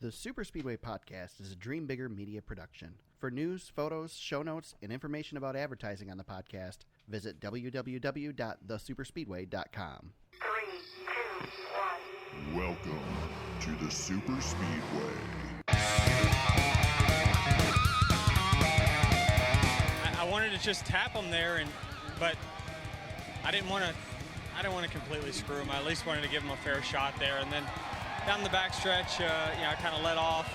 The Super Speedway Podcast is a Dream Bigger media production. For news, photos, show notes, and information about advertising on the podcast, visit www.thesuperspeedway.com. 3, 2, 1. Welcome to the Super Speedway. I wanted to just tap him there, but I didn't want to completely screw him. I at least wanted to give him a fair shot there, and then down the backstretch, I kind of let off,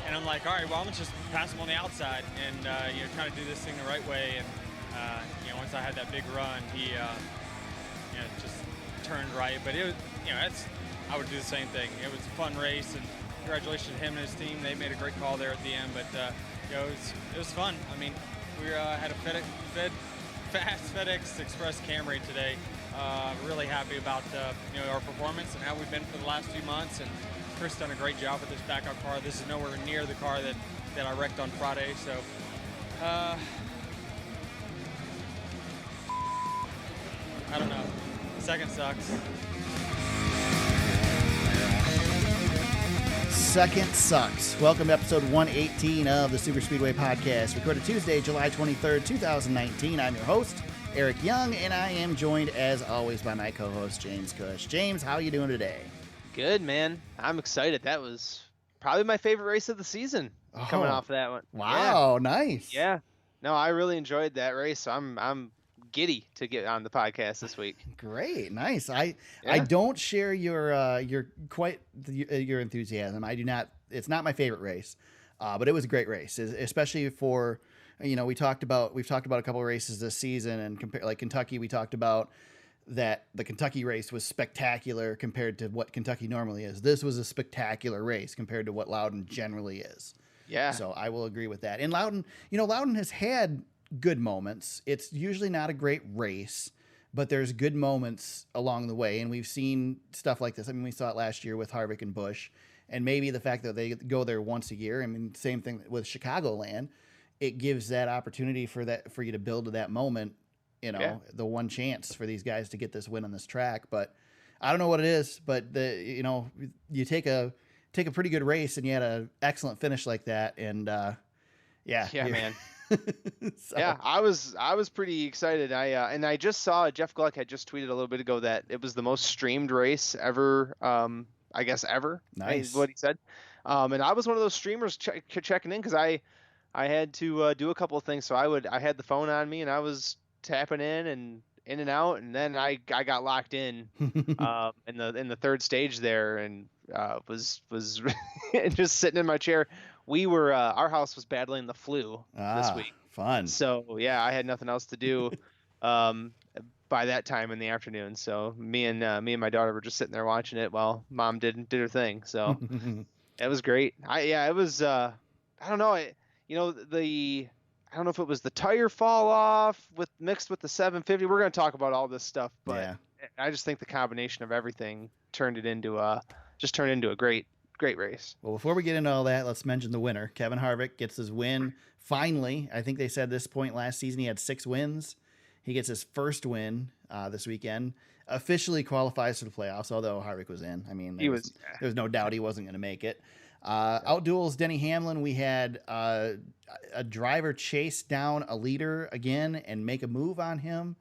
and I'm like, all right, well, I'm gonna just pass him on the outside and try to do this thing the right way. And once I had that big run, he just turned right. But it was, I would do the same thing. It was a fun race, and congratulations to him and his team. They made a great call there at the end, but it was fun. I mean, we had a fast FedEx Express Camry today. Really happy about our performance and how we've been for the last few months, and Chris done a great job with this backup car. This is nowhere near the car that I wrecked on Friday, so I don't know. Second sucks. Second sucks. Welcome to episode 118 of the Super Speedway Podcast, recorded Tuesday, July 23rd, 2019. I'm your host, Eric Young, and I am joined, as always, by my co-host, James Cush. James, how are you doing today? Good, man. I'm excited. That was probably my favorite race of the season, coming off of that one. Wow, yeah. Nice. Yeah. No, I really enjoyed that race, so I'm giddy to get on the podcast this week. Great, nice. I don't share your enthusiasm. I do not. It's not my favorite race, but it was a great race, especially for. We've talked about a couple of races this season, and like Kentucky, we talked about that the Kentucky race was spectacular compared to what Kentucky normally is. This was a spectacular race compared to what Loudon generally is. Yeah. So I will agree with that. And Loudon, Loudon has had good moments. It's usually not a great race, but there's good moments along the way. And we've seen stuff like this. I mean, we saw it last year with Harvick and Busch, and maybe the fact that they go there once a year. I mean, same thing with Chicagoland. It gives that opportunity for you to build to that moment, the one chance for these guys to get this win on this track. But I don't know what it is, but you take a pretty good race and you had an excellent finish like that. And man. So. Yeah, I was pretty excited. I just saw Jeff Gluck had just tweeted a little bit ago that it was the most streamed race ever. I guess ever. Nice. Is what he said. And I was one of those streamers checking in because I had to do a couple of things. So I had the phone on me and I was tapping in and out, and then I got locked in in the third stage there, and was just sitting in my chair. We were our house was battling the flu this week. Fun. So yeah, I had nothing else to do by that time in the afternoon. So me and my daughter were just sitting there watching it while Mom did her thing. So it was great. It was I don't know. I don't know if it was the tire fall off mixed with the 750. We're going to talk about all this stuff, but yeah. I just think the combination of everything turned into a great race. Well, before we get into all that, let's mention the winner. Kevin Harvick gets his win finally. I think they said this point last season he had 6 wins. He gets his first win this weekend. Officially qualifies for the playoffs, although Harvick was in. I mean, there was no doubt he wasn't going to make it. Outduels Denny Hamlin. We had a driver chase down a leader again and make a move on him.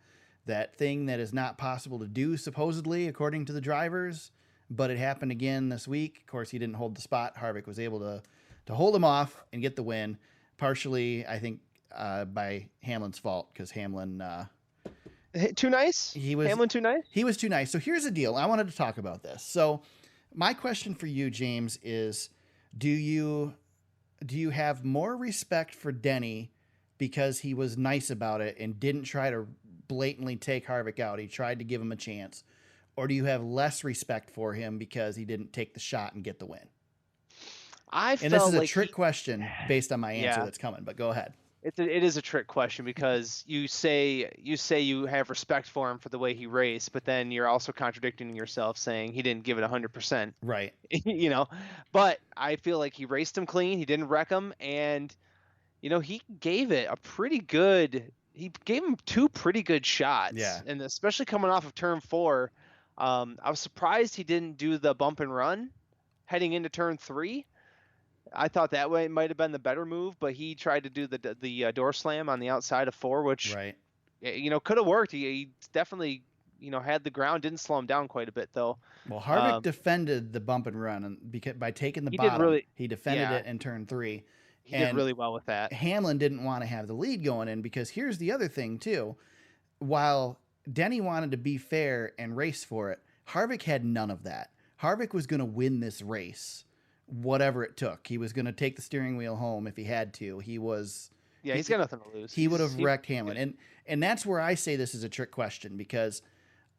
That thing that is not possible to do, supposedly, according to the drivers. But it happened again this week. Of course, he didn't hold the spot. Harvick was able to hold him off and get the win. Partially, I think, by Hamlin's fault, because Hamlin... too nice? Hamlin too nice? He was too nice. So here's the deal. I wanted to talk about this. So my question for you, James, is... Do you have more respect for Denny because he was nice about it and didn't try to blatantly take Harvick out? He tried to give him a chance. Or do you have less respect for him because he didn't take the shot and get the win? And this is a trick question based on my answer that's coming, but go ahead. It is a trick question because you say you have respect for him for the way he raced, but then you're also contradicting yourself saying he didn't give it 100%. Right. But I feel like he raced him clean. He didn't wreck him. And, he gave it he gave him 2 pretty good shots. Yeah. And especially coming off of turn 4, I was surprised he didn't do the bump and run heading into turn 3. I thought that way might have been the better move, but he tried to do the door slam on the outside of 4, which Right. could have worked. He definitely had the ground, didn't slow him down quite a bit though. Well, Harvick defended the bump and run, and because by taking the He did bottom, really, he defended yeah, it in turn 3. he did And really well with that. Hamlin didn't want to have the lead going in, because here's the other thing too. While Denny wanted to be fair and race for it, Harvick had none of that. Harvick was going to win this race, whatever it took. He was going to take the steering wheel home if he had to. He's got nothing to lose. He would have wrecked Hamlin. And that's where I say this is a trick question, because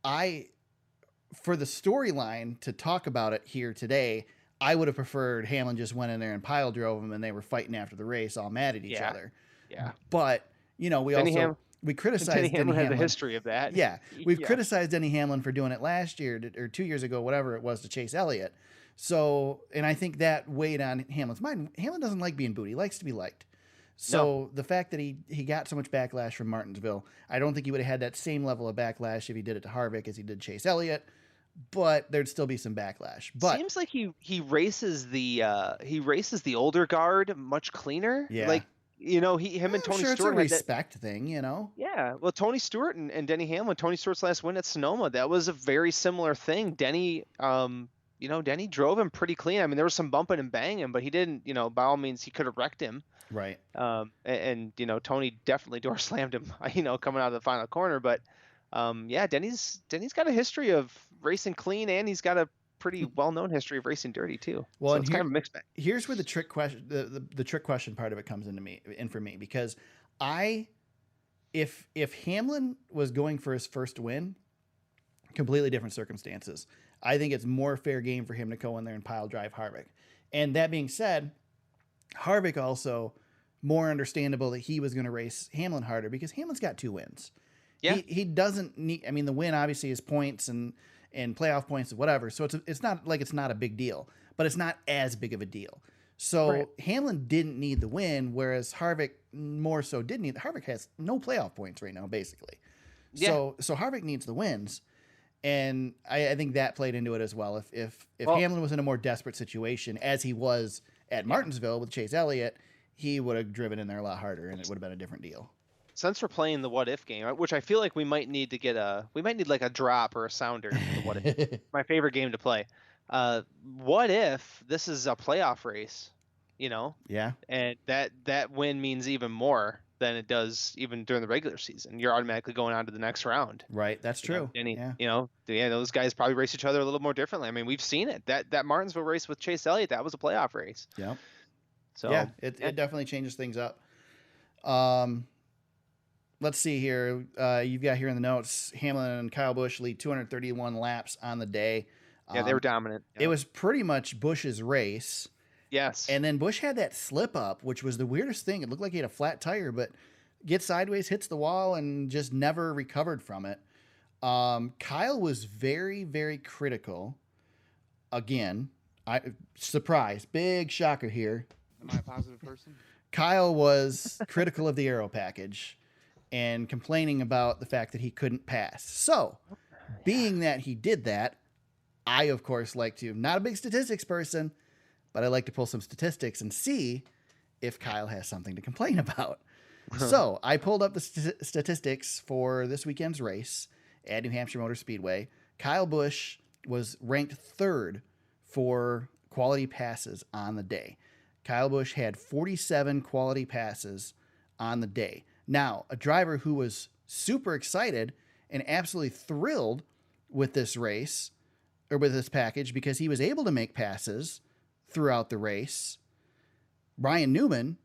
for the storyline to talk about it here today, I would have preferred Hamlin just went in there and pile drove him, and they were fighting after the race, all mad at each other. Yeah. But, we criticized Denny Hamlin has Hamlin. a history of that. Yeah. We've criticized Denny Hamlin for doing it last year or 2 years ago, whatever it was, to Chase Elliott. So, and I think that weighed on Hamlin's mind. Hamlin doesn't like being booed. He likes to be liked. So the fact that he got so much backlash from Martinsville, I don't think he would have had that same level of backlash if he did it to Harvick as he did Chase Elliott, but there'd still be some backlash. But seems like he races the older guard much cleaner. Yeah. Like, him and Tony sure, Stewart it's a had respect thing, Yeah, well, Tony Stewart and Denny Hamlin, Tony Stewart's last win at Sonoma, that was a very similar thing. Denny, Denny drove him pretty clean. I mean, there was some bumping and banging, but he didn't, by all means, he could have wrecked him. Right. And Tony definitely door slammed him, coming out of the final corner. But, Denny's got a history of racing clean, and he's got a pretty well-known history of racing dirty too. Well, so it's kind of a mixed bag. Here's where the trick question, the trick question part of it comes in for me, because if Hamlin was going for his first win, completely different circumstances. I think it's more fair game for him to go in there and pile drive Harvick. And that being said, Harvick also more understandable that he was going to race Hamlin harder, because Hamlin's got 2 wins. Yeah. He doesn't need, I mean, the win obviously is points and playoff points and whatever. So it's not like it's not a big deal, but it's not as big of a deal. So Right. Hamlin didn't need the win, whereas Harvick more so did need. Harvick has no playoff points right now, basically. Yeah. So Harvick needs the wins. And I think that played into it as well. If Hamlin was in a more desperate situation, as he was at Martinsville with Chase Elliott, he would have driven in there a lot harder, and it would have been a different deal. Since we're playing the what if game, which I feel like we might need like a drop or a sounder. The what if, my favorite game to play. What if this is a playoff race? Yeah. And that win means even more than it does even during the regular season. You're automatically going on to the next round. Right. That's true. Those guys probably race each other a little more differently. I mean, we've seen it. That Martinsville race with Chase Elliott, that was a playoff race. Yeah. So yeah, it definitely changes things up. Let's see here. You've got here in the notes, Hamlin and Kyle Busch lead 231 laps on the day. Yeah, they were dominant. Yeah. It was pretty much Busch's race. Yes. And then Busch had that slip up, which was the weirdest thing. It looked like he had a flat tire, but gets sideways, hits the wall, and just never recovered from it. Kyle was very, very critical. Again, surprise, big shocker here. Am I a positive person? Kyle was critical of the aero package and complaining about the fact that he couldn't pass. So, being that he did that, I, of course, like to, not a big statistics person, but I like to pull some statistics and see if Kyle has something to complain about. So I pulled up the statistics for this weekend's race at New Hampshire Motor Speedway. Kyle Busch was ranked 3rd for quality passes on the day. Kyle Busch had 47 quality passes on the day. Now, a driver who was super excited and absolutely thrilled with this race, or with this package, because he was able to make passes throughout the race. Ryan Newman,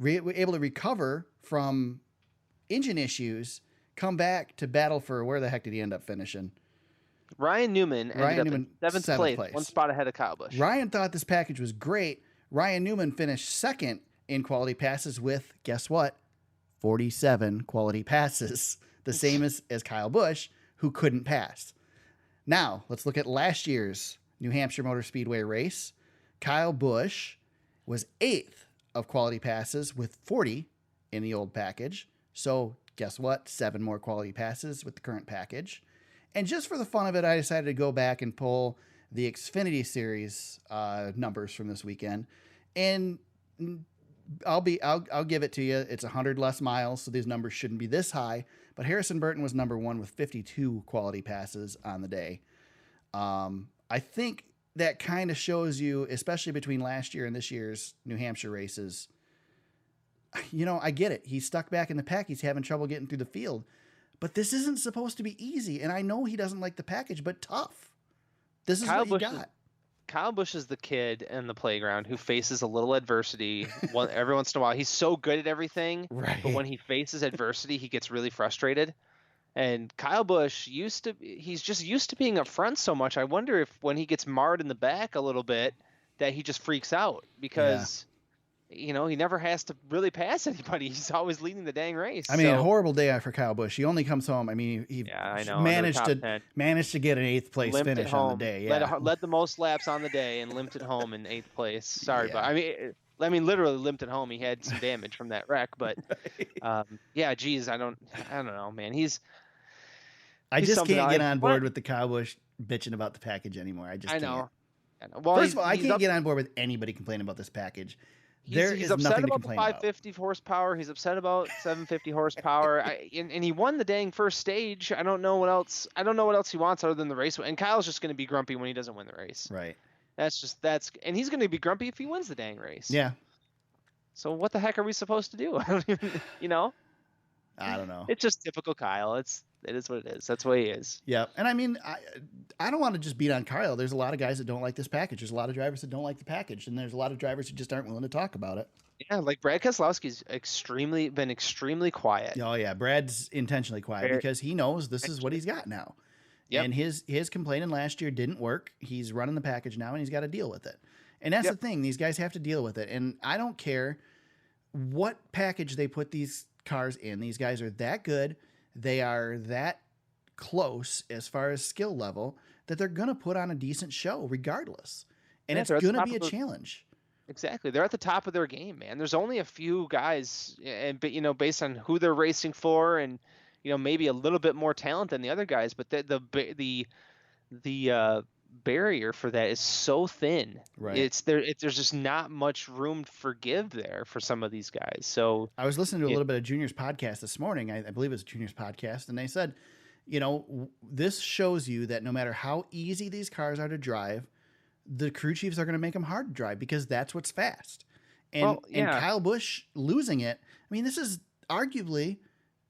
able to recover from engine issues, come back to battle for, where the heck did he end up finishing? Ryan Newman ended up in seventh place, 1 spot ahead of Kyle Busch. Ryan thought this package was great. Ryan Newman finished 2nd in quality passes with, guess what? 47 quality passes, the same as Kyle Busch, who couldn't pass. Now, let's look at last year's New Hampshire Motor Speedway race. Kyle Busch was 8th of quality passes with 40 in the old package. So guess what? 7 more quality passes with the current package. And just for the fun of it, I decided to go back and pull the Xfinity Series numbers from this weekend. And I'll give it to you. It's 100 less miles, so these numbers shouldn't be this high. But Harrison Burton was number 1 with 52 quality passes on the day. I think that kind of shows you, especially between last year and this year's New Hampshire races. You know, I get it. He's stuck back in the pack. He's having trouble getting through the field. But this isn't supposed to be easy. And I know he doesn't like the package, but tough. This is what you got. Kyle Busch is the kid in the playground who faces a little adversity every once in a while. He's so good at everything, Right. but when he faces adversity, he gets really frustrated. And Kyle Busch he's just used to being up front so much. I wonder if when he gets marred in the back a little bit, that he just freaks out because, you know, he never has to really pass anybody. He's always leading the dang race. I mean, a horrible day for Kyle Busch. He only comes home. I mean, he I know, managed to get an 8th place limped finish on the day. Yeah. Led the most laps on the day and limped it home in 8th place. Sorry, but I mean, literally limped it home. He had some damage from that wreck, but geez, I don't know, man. I just can't get on board with the Kyle Busch bitching about the package anymore. I can't. I know. Well, first of all, I can't get on board with anybody complaining about this package. He's upset about the 550 horsepower. He's upset about 750 horsepower. And he won the dang first stage. I don't know what else he wants other than the race. And Kyle's just going to be grumpy when he doesn't win the race. Right. And he's going to be grumpy if he wins the dang race. Yeah. So what the heck are we supposed to do? I don't even, you know. I don't know. It's just typical Kyle. It is what it is. That's what he is. Yeah. And I mean, I don't want to just beat on Kyle. There's a lot of guys that don't like this package. There's a lot of drivers that don't like the package. And there's a lot of drivers who just aren't willing to talk about it. Yeah, like Brad Keselowski's been extremely quiet. Oh, yeah. Brad's intentionally quiet because he knows this is what he's got now. Yep. And his complaining last year didn't work. He's running the package now, and he's got to deal with it. And that's the thing. These guys have to deal with it. And I don't care what package they put these cars in. These guys are that good. They are that close as far as skill level that they're going to put on a decent show regardless. And it's going to be a challenge. Exactly. They're at the top of their game, man. There's only a few guys, but, you know, based on who they're racing for and, you know, maybe a little bit more talent than the other guys, but the barrier for that is so thin. Right. There's just not much room to forgive there for some of these guys. So I was listening to a little bit of Junior's podcast this morning. I believe it was Junior's podcast, and they said, you know, this shows you that no matter how easy these cars are to drive, the crew chiefs are going to make them hard to drive because that's what's fast. And Kyle Busch losing it. I mean, this is arguably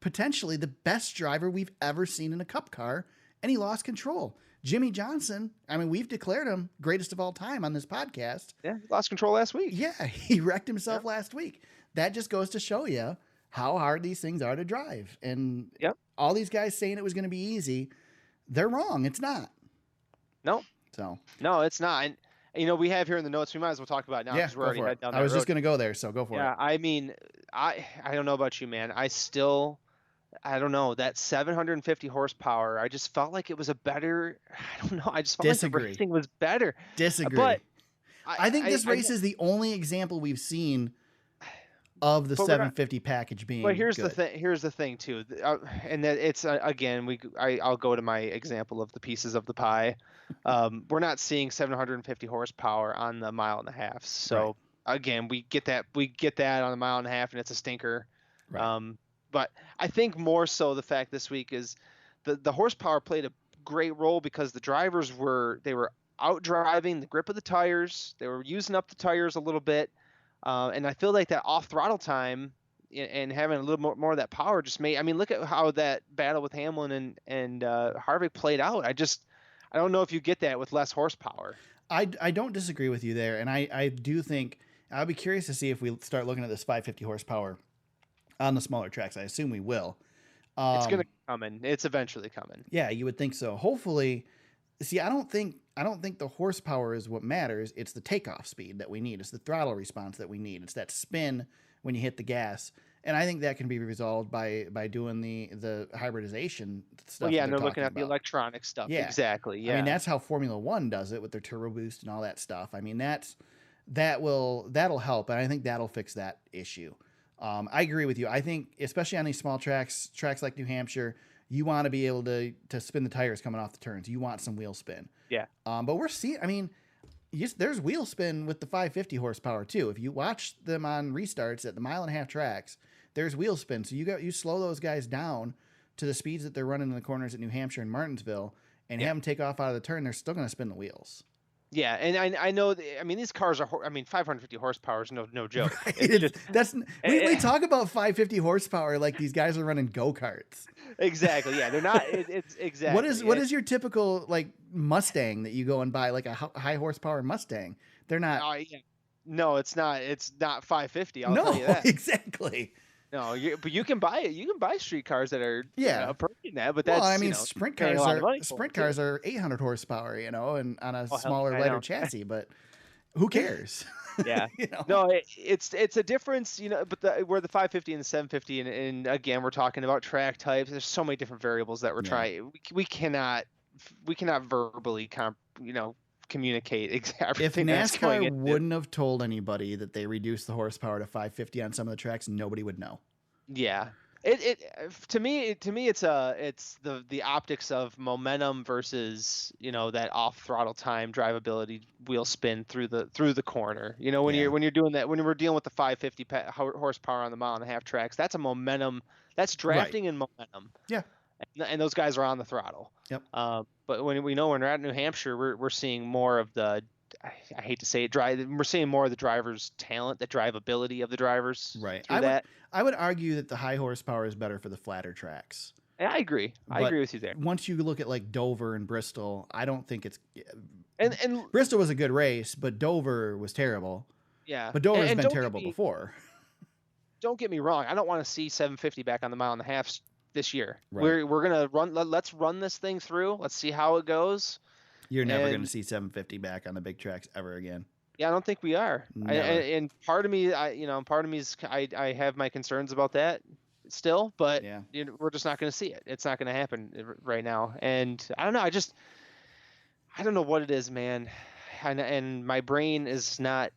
potentially the best driver we've ever seen in a cup car, and he lost control. Jimmy Johnson, I mean, we've declared him greatest of all time on this podcast. Yeah, he lost control last week. Yeah, he wrecked himself last week. That just goes to show you how hard these things are to drive. And all these guys saying it was going to be easy, they're wrong. It's not. No. So. No, it's not. And, you know, we have here in the notes, we might as well talk about it now because we're already heading down that road. I was just going to go there, so go for it. Yeah, I mean, I don't know about you, man. I don't know, that 750 horsepower, I just felt like it was I don't know, I just felt like the racing was better. Disagree. But I think this race is the only example we've seen of the 750 package being But here's good. the thing too, and that it's again, I'll go to my example of the pieces of the pie. We're not seeing 750 horsepower on the mile and a half. So again, we get that on the mile and a half, and it's a stinker. Right. But I think more so the fact this week is the horsepower played a great role because the drivers were out driving the grip of the tires. They were using up the tires a little bit. And I feel like that off throttle time and having a little more of that power just made, I mean, look at how that battle with Hamlin and Harvick played out. I don't know if you get that with less horsepower. I don't disagree with you there. And I do think I'll be curious to see if we start looking at this 550 horsepower on the smaller tracks. I assume we will. It's going to come in. It's eventually coming. Yeah, you would think so. Hopefully. See, I don't think the horsepower is what matters. It's the takeoff speed that we need. It's the throttle response that we need. It's that spin when you hit the gas. And I think that can be resolved by doing the hybridization stuff. Well, yeah, and they're looking at the electronic stuff. Yeah. Exactly. Yeah. I mean, that's how Formula One does it with their turbo boost and all that stuff. I mean, that'll help, and I think that'll fix that issue. I agree with you. I think, especially on these small tracks like New Hampshire, you want to be able to spin the tires coming off the turns. You want some wheel spin. Yeah. But we're seeing, I mean, there's wheel spin with the 550 horsepower too. If you watch them on restarts at the 1.5-mile tracks, there's wheel spin. So you slow those guys down to the speeds that they're running in the corners at New Hampshire and Martinsville, and have them take off out of the turn. They're still going to spin the wheels. Yeah, and I know. I mean, these cars are. 550 horsepower is no joke. Right. We talk about 550 horsepower like these guys are running go-karts. Exactly. Yeah, they're not. It's exactly. What is your typical like Mustang that you go and buy, like a high horsepower Mustang? They're not. Yeah. No, it's not. It's not 550. I'll tell you that. Exactly. No, but you can buy it. You can buy street cars that are approaching that. But well, that's I mean, sprint cars are 800 horsepower, and on a smaller, lighter chassis. But who cares? Yeah. No, it's a difference, But where the 550 and the 750, and again, we're talking about track types. There's so many different variables that we're trying. We cannot verbally communicate exactly. If NASCAR wouldn't have told anybody that they reduced the horsepower to 550 on some of the tracks, nobody would know. Yeah. To me it's the optics of momentum versus that off throttle time, drivability, wheel spin through the corner. When you're doing that, when we're dealing with the 550 horsepower on the 1.5-mile tracks, that's a momentum, that's drafting and momentum. Yeah. And those guys are on the throttle. Yep. But when we're at New Hampshire, we're seeing more of the, I hate to say it, we're seeing more of the drivers' talent, the drivability of the drivers. Right. I would argue that the high horsepower is better for the flatter tracks. I agree. I agree with you there. Once you look at like Dover and Bristol, I don't think it's. And Bristol was a good race, but Dover was terrible. Yeah. But Dover's been terrible before. Don't get me wrong. I don't want to see 750 back on the 1.5-mile this year. Right. We're gonna run. Let's run this thing through. Let's see how it goes. You're never going to see 750 back on the big tracks ever again. Yeah, I don't think we are. And part of me, I have my concerns about that still, but we're just not going to see it. It's not going to happen right now. And I don't know. I don't know what it is, man. And my brain is not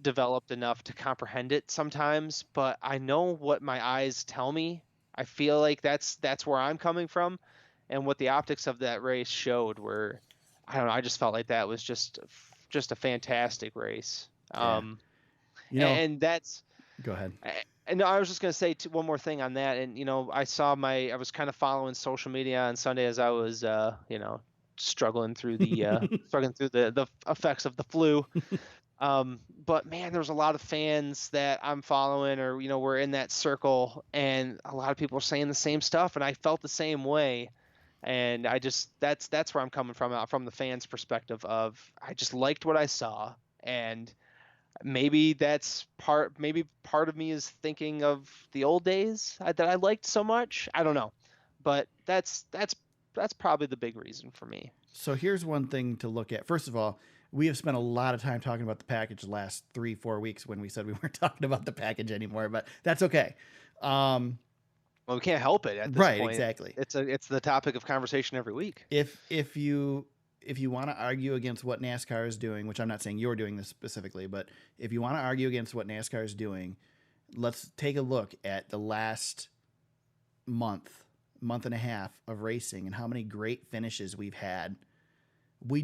developed enough to comprehend it sometimes, but I know what my eyes tell me. I feel like that's where I'm coming from, and what the optics of that race showed were, I don't know. I just felt like that was just a fantastic race. And that's. Go ahead. And I was just going to say one more thing on that. And I was kind of following social media on Sunday as I was, struggling through the effects of the flu. But man, there was a lot of fans that I'm following, or were in that circle, and a lot of people were saying the same stuff, and I felt the same way. And that's where I'm coming from the fans' perspective of, I just liked what I saw, and maybe part of me is thinking of the old days that I liked so much. I don't know, but that's probably the big reason for me. So here's one thing to look at. First of all, we have spent a lot of time talking about the package the last 3-4 weeks when we said we weren't talking about the package anymore, but that's okay. Well, we can't help it at this point. Right, exactly. It's the topic of conversation every week. If you want to argue against what NASCAR is doing, which I'm not saying you're doing this specifically, but if you want to argue against what NASCAR is doing, let's take a look at the last month and a half of racing and how many great finishes we've had.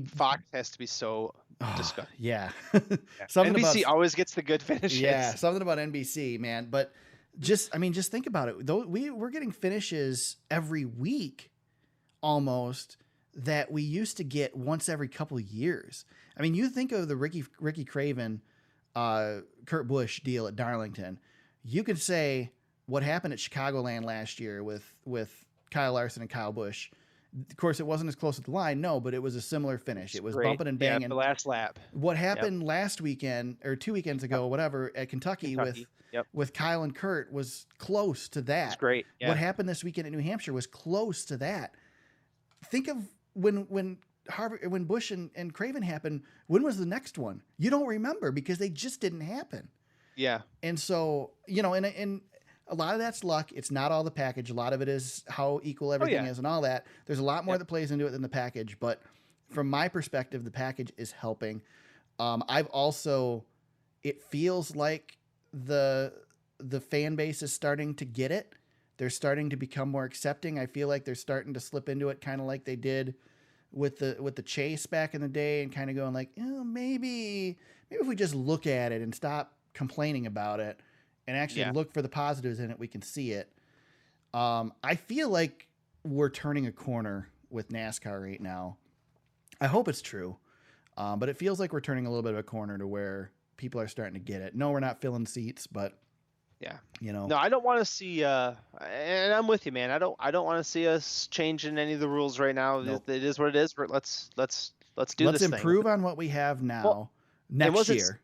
Fox has to be so disgusting. Yeah. NBC always gets the good finishes. Yeah, something about NBC, man. But just think about it. Though we're getting finishes every week almost that we used to get once every couple of years. I mean, you think of the Ricky Craven, Kurt Busch deal at Darlington. You could say what happened at Chicagoland last year with Kyle Larson and Kyle Busch. Of course, it wasn't as close at the line, no, but it was a similar finish. It was great. Bumping and banging. Yeah, the last lap. What happened last weekend or 2 weekends ago, whatever, at Kentucky. With Kyle and Kurt was close to that. It's great. Yeah. What happened this weekend at New Hampshire was close to that. Think of when Busch and Craven happened. When was the next one? You don't remember because they just didn't happen. Yeah. And so and a lot of that's luck. It's not all the package. A lot of it is how equal everything is and all that. There's a lot more that plays into it than the package. But from my perspective, the package is helping. It feels like the fan base is starting to get it. They're starting to become more accepting. I feel like they're starting to slip into it kind of like they did with the chase back in the day and kind of going like, maybe if we just look at it and stop complaining about it and actually look for the positives in it, we can see it. I feel like we're turning a corner with NASCAR right now. I hope it's true. But it feels like we're turning a little bit of a corner to where people are starting to get it. No, we're not filling seats, but Yeah. No, I don't want to see and I'm with you, man. I don't want to see us changing any of the rules right now. Nope. It is what it is. But let's do this thing. Let's improve on what we have now next year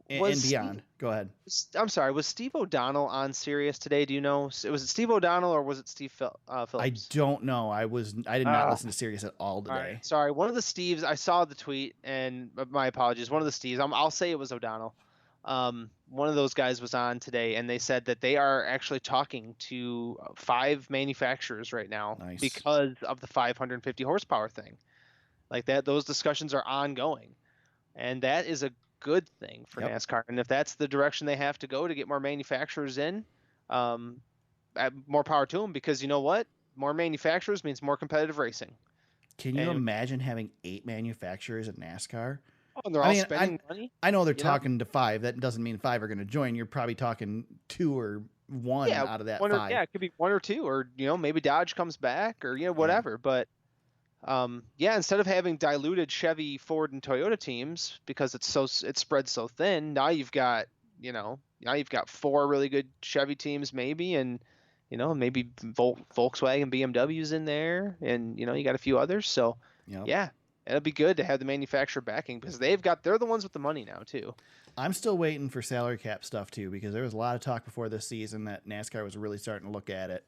and beyond. Go ahead. I'm sorry. Was Steve O'Donnell on Sirius today? Do you know? Was it Steve O'Donnell or was it Steve Phillips? I don't know. I did not listen to Sirius at all today. All right. Sorry. One of the Steves, I saw the tweet, and my apologies. One of the Steves, I'll say it was O'Donnell. One of those guys was on today, and they said that they are actually talking to 5 manufacturers right now because of the 550 horsepower thing. Like that, those discussions are ongoing, and that is a good thing for NASCAR. And if that's the direction they have to go to get more manufacturers in, more power to them, because you know what? More manufacturers means more competitive racing. Can you imagine having 8 manufacturers at NASCAR? Oh, and they're all spending money? I know they're talking to 5. That doesn't mean 5 are going to join. You're probably talking 2 or 1 out of that 5. It could be 1 or 2, or maybe Dodge comes back, or whatever. But instead of having diluted Chevy, Ford, and Toyota teams because it's spread so thin, now you've got 4 really good Chevy teams maybe, and maybe Volkswagen, BMW's in there, and you got a few others. So it'll be good to have the manufacturer backing because they're the ones with the money now too. I'm still waiting for salary cap stuff too, because there was a lot of talk before this season that NASCAR was really starting to look at it.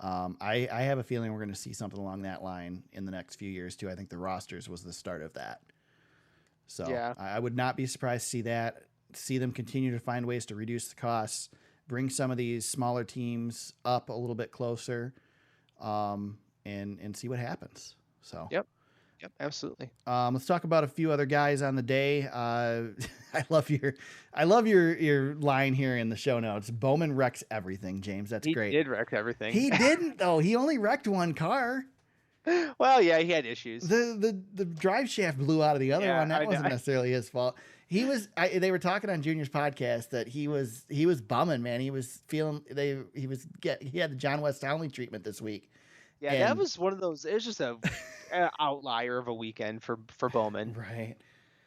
I have a feeling we're going to see something along that line in the next few years too. I think the rosters was the start of that. So I would not be surprised to see that, see them continue to find ways to reduce the costs, bring some of these smaller teams up a little bit closer, and see what happens. So Yep, absolutely. Let's talk about a few other guys on the day. I love your line here in the show notes. Bowman wrecks everything, James. That's great. He did wreck everything. He didn't though. He only wrecked one car. Well, yeah, he had issues. The drive shaft blew out of the other one. That wasn't necessarily his fault. He was. They were talking on Junior's podcast that he was bumming, man. He was feeling he had the John West Townley treatment this week. Yeah, that was one of those. It was just an outlier of a weekend for Bowman. Right.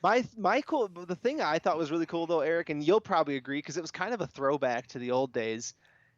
The thing I thought was really cool though, Eric, and you'll probably agree because it was kind of a throwback to the old days,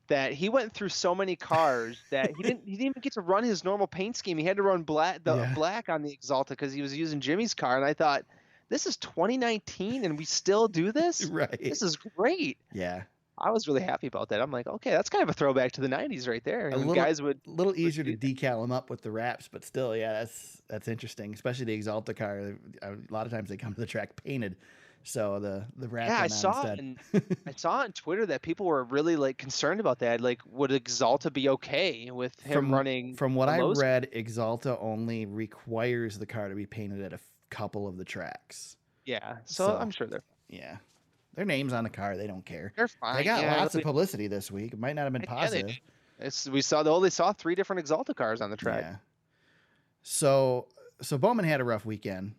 that he went through so many cars that he didn't even get to run his normal paint scheme. He had to run black on the Exalta because he was using Jimmy's car, and I thought, this is 2019 and we still do this? Right. This is great. Yeah. I was really happy about that. I'm like, okay, that's kind of a throwback to the 90s right there. A little easier to decal them up with the wraps, but still, yeah, that's interesting. Especially the Exalta car. A lot of times they come to the track painted, so the wrap. Yeah, I saw on Twitter that people were really concerned about that. Like, would Exalta be okay with him running? From what I read, Exalta only requires the car to be painted at a couple of the tracks. Yeah, so I'm sure they're. Yeah. Their name's on the car. They don't care. They're fine. They got lots of publicity this week. It might not have been positive. We saw 3 different Exalta cars on the track. Yeah. So Bowman had a rough weekend.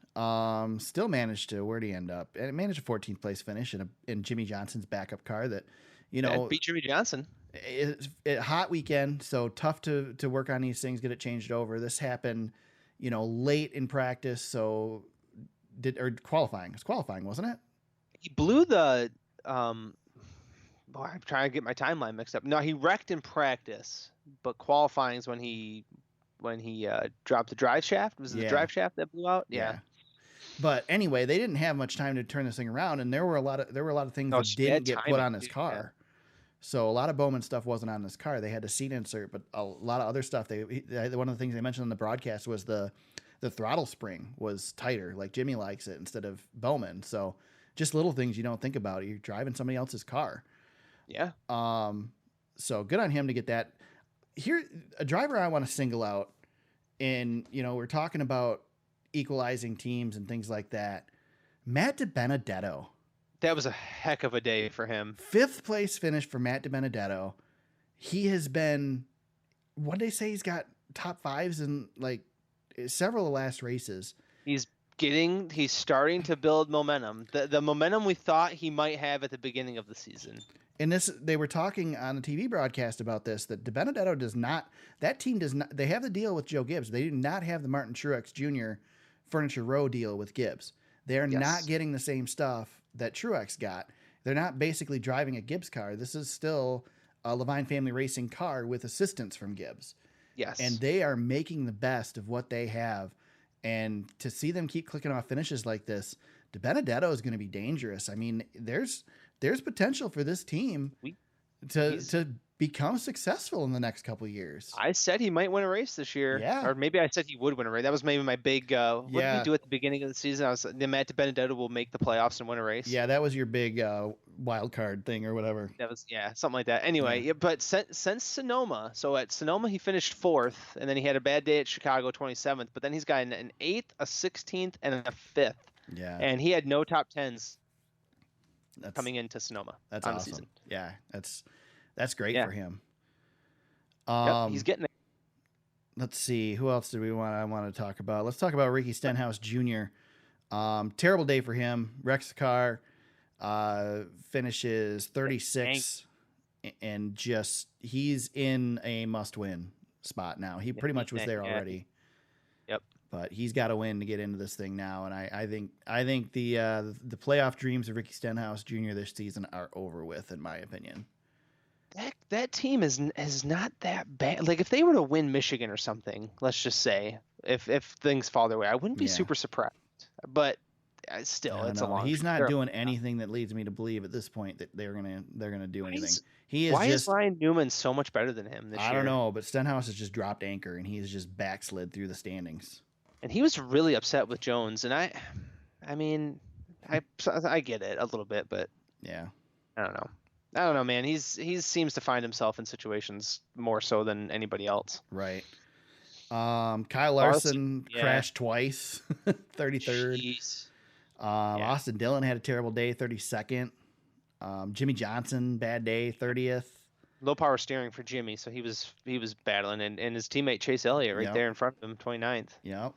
Still managed to, where'd he end up? And it managed a 14th place finish in Jimmy Johnson's backup car that, beat Jimmy Johnson. It's a hot weekend, so tough to work on these things, get it changed over. This happened, late in practice. So qualifying. It's qualifying, wasn't it? He blew the I'm trying to get my timeline mixed up. No, he wrecked in practice, but qualifying is when he dropped the drive shaft. Was it the drive shaft that blew out? Yeah. But anyway, they didn't have much time to turn this thing around, and there were a lot of things that didn't get put on his car. Yeah. So a lot of Bowman stuff wasn't on this car. They had a seat insert, but a lot of other stuff. One of the things they mentioned on the broadcast was the throttle spring was tighter, like Jimmy likes it, instead of Bowman. So just little things you don't think about. You're driving somebody else's car. Yeah. So good on him to get that. Here, a driver I want to single out, and we're talking about equalizing teams and things like that. Matt DiBenedetto. That was a heck of a day for him. 5th place finish for Matt DiBenedetto. He has been, what did they say? He's got top 5s in several of the last races. He's starting to build momentum. The momentum we thought he might have at the beginning of the season. And they were talking on the TV broadcast about this, that DiBenedetto that team does not, they have the deal with Joe Gibbs. They do not have the Martin Truex Jr. Furniture Row deal with Gibbs. They're not getting the same stuff that Truex got. They're not basically driving a Gibbs car. This is still a Levine Family Racing car with assistance from Gibbs. Yes. And they are making the best of what they have. And to see them keep clicking off finishes like this, DiBenedetto is going to be dangerous. I mean, there's potential for this team to become successful in the next couple of years. I said he might win a race this year. Yeah. Or maybe I said he would win a race. That was maybe my big, what did we do at the beginning of the season? I was the Matt DiBenedetto will make the playoffs and win a race. Yeah, that was your big wild card thing or whatever. That was, something like that. Anyway, but since Sonoma, so at Sonoma he finished 4th, and then he had a bad day at Chicago, 27th, but then he's got an 8th, a 16th, and a 5th. Yeah. And he had no top 10s coming into Sonoma. That's on awesome. The season. Yeah, that's great for him. He's getting there. Let's see. Who else I want to talk about? Let's talk about Ricky Stenhouse Jr. Terrible day for him. Wrecks the car, finishes 36, and he's in a must-win spot now. He pretty much was there already. Yep. But he's got to win to get into this thing now, and I think the playoff dreams of Ricky Stenhouse Jr. this season are over with, in my opinion. That team is not that bad. Like if they were to win Michigan or something, let's just say, if things fall their way, I wouldn't be super surprised. But still, it's a long. He's not doing anything that leads me to believe at this point that they're gonna do anything. Why is Ryan Newman so much better than him this year? I don't know, but Stenhouse has just dropped anchor and he's just backslid through the standings. And he was really upset with Jones, and I mean, I get it a little bit, but yeah, I don't know, man. He seems to find himself in situations more so than anybody else. Right. Kyle Larson crashed twice, 33rd. Jeez. Austin Dillon had a terrible day, 32nd. Jimmy Johnson, bad day, 30th. Low power steering for Jimmy, so he was battling, and his teammate Chase Elliott there in front of him, 29th. Yep.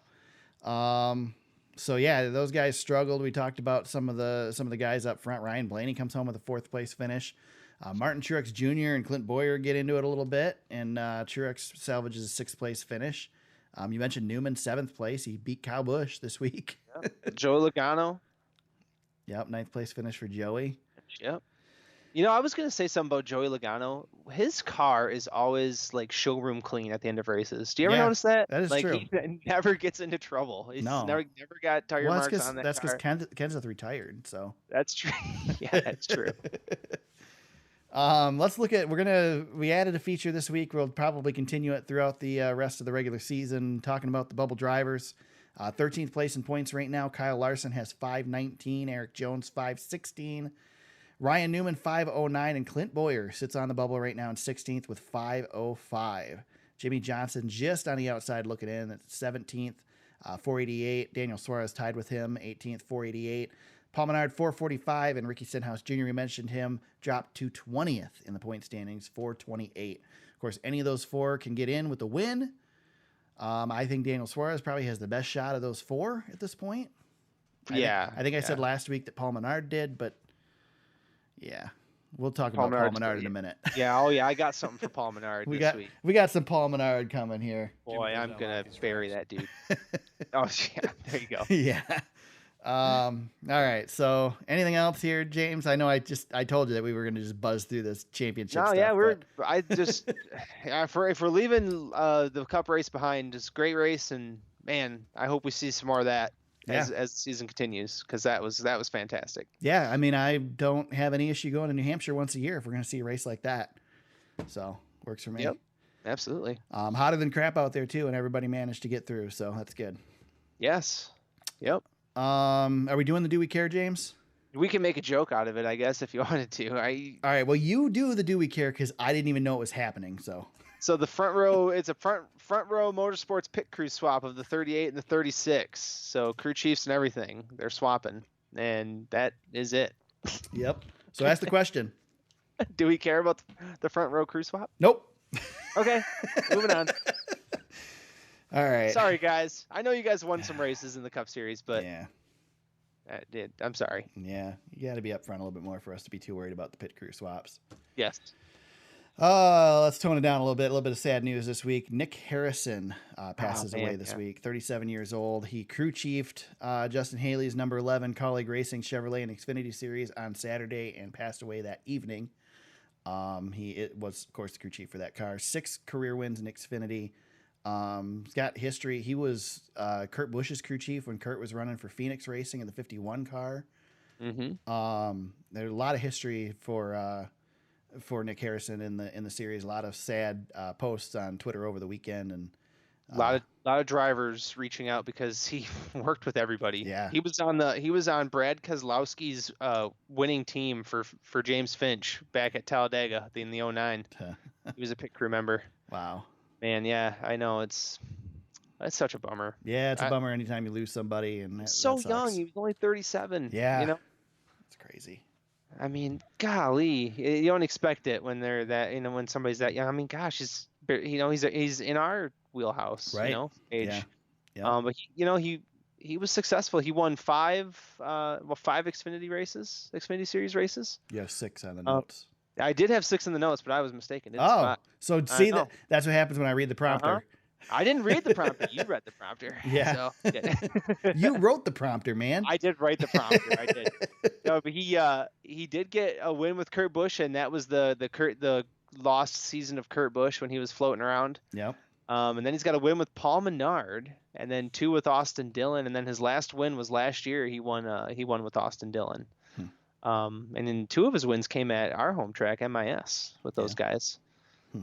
So yeah, those guys struggled. We talked about some of the guys up front. Ryan Blaney comes home with a 4th place finish. Martin Truex Jr. and Clint Boyer get into it a little bit, and Truex salvages a 6th place finish. You mentioned Newman, 7th place. He beat Kyle Busch this week. Yep. Joey Logano. Yep, 9th place finish for Joey. Yep. You know, I was going to say something about Joey Logano. His car is always like showroom clean at the end of races. Do you ever notice that? That is true. He never gets into trouble. He's never got tire marks on that car. That's because Kenseth retired. So that's true. Yeah, that's true. Let's look at. We added a feature this week. We'll probably continue it throughout the rest of the regular season. Talking about the bubble drivers. 13th place in points right now. Kyle Larson has 519. Eric Jones 516. Ryan Newman 509, and Clint Boyer sits on the bubble right now in 16th with 505. Jimmy Johnson just on the outside looking in at 17th, 488. Daniel Suarez tied with him, 18th, 488. Paul Menard 445, and Ricky Stenhouse Jr., we mentioned him, dropped to 20th in the point standings, 428. Of course, any of those four can get in with the win. I think Daniel Suarez probably has the best shot of those four at this point. I think I said last week that Paul Menard did, but yeah, we'll talk about Paul Menard in a minute. Yeah, I got something for Paul Menard this week. We got some Paul Menard coming here. Boy, I'm gonna bury that dude. Oh yeah, there you go. Yeah. All right. So, anything else here, James? I know I told you that we were gonna just buzz through this championship. No, stuff, if we're leaving the Cup race behind, just great race, and man, I hope we see some more of that. As the season continues, because that was fantastic. Yeah, I mean, I don't have any issue going to New Hampshire once a year if we're going to see a race like that. So, works for me. Yep, absolutely. Hotter than crap out there, too, and everybody managed to get through, so that's good. Yes. Yep. Are we doing the Do We Care, James? We can make a joke out of it, I guess, if you wanted to. All right, well, you do the Do We Care, because I didn't even know it was happening, so... So the front row, it's a front row motorsports pit crew swap of the 38 and the 36. So crew chiefs and everything, they're swapping, and that is it. Yep. So ask the question. Do we care about the front row crew swap? Nope. Okay, moving on. All right. Sorry, guys. I know you guys won some races in the Cup Series, but Yeah. I'm sorry. Yeah. You got to be up front a little bit more for us to be too worried about the pit crew swaps. Yes. Let's tone it down a little bit. A little bit of sad news this week. Nick Harrison passes man, away this yeah. week. 37 years old. He crew chiefed Justin Haley's number 11 Colleague Racing Chevrolet and Xfinity Series on Saturday and passed away that evening. He was, of course, the crew chief for that car. 6 career wins in Xfinity. He's got history. He was Kurt Busch's crew chief when Kurt was running for Phoenix Racing in the 51 car. Mm-hmm. There's a lot of history for Nick Harrison in the series. A lot of sad posts on Twitter over the weekend, and A lot of drivers reaching out because he worked with everybody. Yeah. He was on Brad Keselowski's winning team for James Finch back at Talladega in the 09. He was a pit crew member. Wow. Man, yeah, I know that's such a bummer. Yeah, it's a bummer anytime you lose somebody, and that So sucks. young, he was only 37. Yeah. You know, It's crazy. I mean, golly, you don't expect it when they're that. You know, when somebody's that young. I mean, gosh, he's in our wheelhouse. Right. You know, age. Yeah. Yeah. But he was successful. He won 5 Xfinity Series races. You have 6 on the notes. I did have 6 in the notes, but I was mistaken. It's Oh, 5. so see that's what happens when I read the prompter. I didn't read the prompter. You read the prompter. Yeah. So, You wrote the prompter, man. I did write the prompter. I did. No, but he did get a win with Kurt Busch, and that was the lost season of Kurt Busch when he was floating around. Yep. And then he's got a win with Paul Menard, and then 2 with Austin Dillon, and then his last win was last year. He won with Austin Dillon. And then 2 of his wins came at our home track, MIS, with those guys.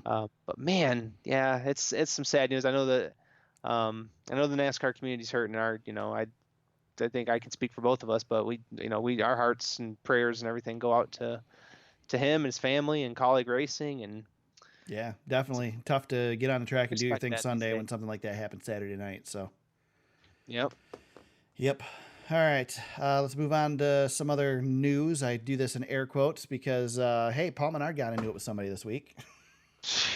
But man, yeah, it's some sad news. I know that the NASCAR community's hurting. I think I can speak for both of us, but our hearts and prayers and everything go out to him and his family and Colleague Racing. And yeah, definitely tough to get on the track and do your thing that Sunday mistake. when something like that happens Saturday night. So. Yep. All right, let's move on to some other news. I do this in air quotes because, hey, Paul Menard got into it with somebody this week. Since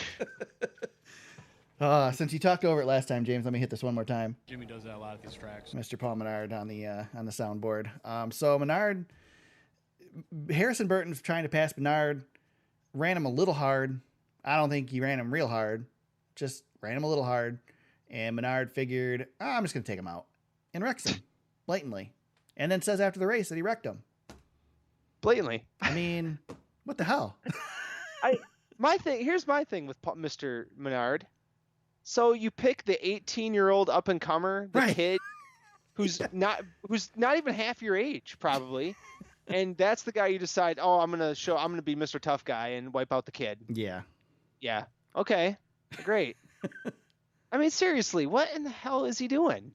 you talked over it last time, James, let me hit this one more time. Jimmy does that a lot at these tracks. Mr. Paul Menard on the soundboard. So Menard, Harrison Burton's trying to pass Menard, ran him a little hard. I don't think he ran him real hard, just ran him a little hard. And Menard figured, I'm just going to take him out, and wrecks him blatantly. And then says after the race that he wrecked him. Blatantly. I mean, what the hell? Here's my thing with Mr. Menard. So you pick the 18-year-old up-and-comer, the Right. kid who's not even half your age probably, and that's the guy you decide, I'm gonna be Mr. Tough Guy and wipe out the kid. Yeah. Yeah. Okay. Great. I mean, seriously, what in the hell is he doing?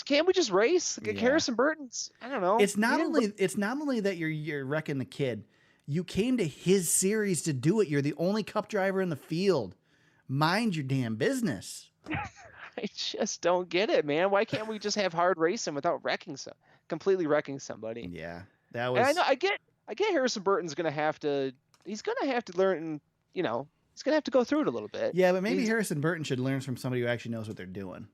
Can't we just race? Yeah. Harrison Burton's. I don't know. It's not only that you're wrecking the kid. You came to his series to do it. You're the only Cup driver in the field. Mind your damn business. I just don't get it, man. Why can't we just have hard racing without completely wrecking somebody? Yeah, that was. And I know I get Harrison Burton's gonna have to. He's gonna have to learn. He's gonna have to go through it a little bit. Yeah, but maybe Harrison Burton should learn from somebody who actually knows what they're doing.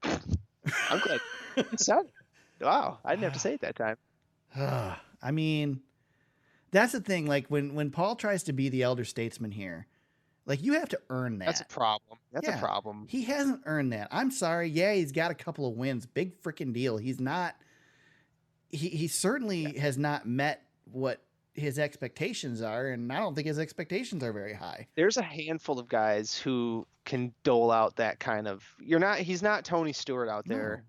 I'm glad. It sounded. Wow, I didn't have to say it that time. I mean, that's the thing. Like when Paul tries to be the elder statesman here, like you have to earn that. That's a problem. That's Yeah. a problem. He hasn't earned that. I'm sorry. Yeah, he's got a couple of wins. Big freaking deal. He's not. He certainly has not met what his expectations are, and I don't think his expectations are very high. There's a handful of guys who can dole out that kind of. He's not Tony Stewart out there.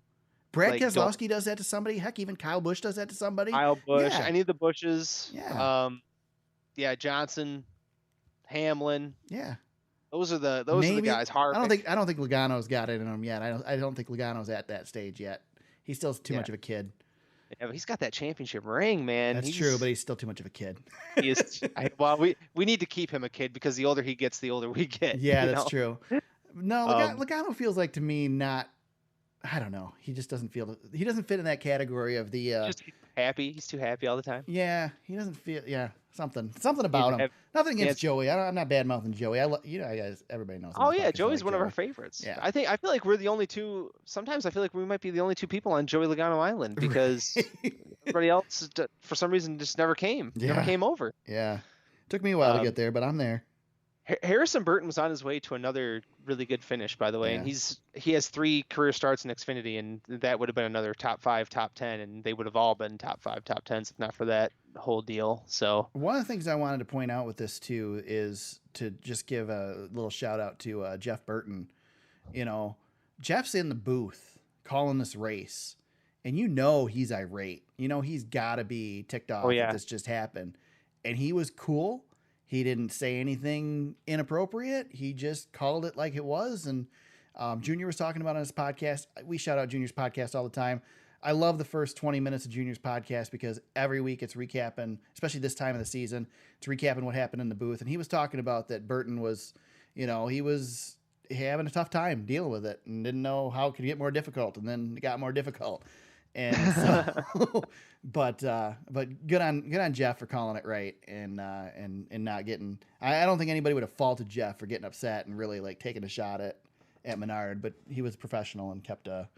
Brad Like, Keselowski does that to somebody. Heck, even Kyle Busch does that to somebody. Kyle Busch, Yeah. any of the Bushes. Yeah. Johnson, Hamlin. Yeah. Those are the Maybe. guys. Harvick. I don't think Logano's got it in him yet. I don't think Logano's at that stage yet. He's still too much of a kid. Yeah, but he's got that championship ring, man. That's true, but he's still too much of a kid. He is. We need to keep him a kid because the older he gets, the older we get. Yeah, you that's know? true. No, Logano feels like to me not I don't know. He just doesn't feel. He doesn't fit in that category of the. Just happy. He's too happy all the time. Yeah, he doesn't feel. Yeah, something about him. have- Nothing against yeah, Joey. I'm not bad mouthing Joey. Guys, everybody knows. Oh yeah, Joey's one of our favorites. Yeah. I feel like we're the only two. Sometimes I feel like we might be the only two people on Joey Logano Island because everybody else, for some reason, just never came. Never Yeah. came over. Yeah, took me a while to get there, but I'm there. Harrison Burton was on his way to another really good finish, by the way, Yeah. and he has 3 career starts in Xfinity, and that would have been another top 5, top 10, and they would have all been top 5, top 10s if not for that whole deal. So One of the things I wanted to point out with this too is to just give a little shout out to Jeff Burton. You know, Jeff's in the booth calling this race, and he's irate. He's got to be ticked off that this just happened, and he was cool. He didn't say anything inappropriate. He just called it like it was. And Junior was talking about on his podcast. We shout out Junior's podcast all the time. I love the first 20 minutes of Junior's podcast because every week it's recapping, especially this time of the season, it's recapping what happened in the booth. And he was talking about that Burton was, he was having a tough time dealing with it and didn't know how it could get more difficult. And then it got more difficult. And so, but good on Jeff for calling it right and not getting. I don't think anybody would have faulted Jeff for getting upset and really like taking a shot at Menard, but he was professional and kept a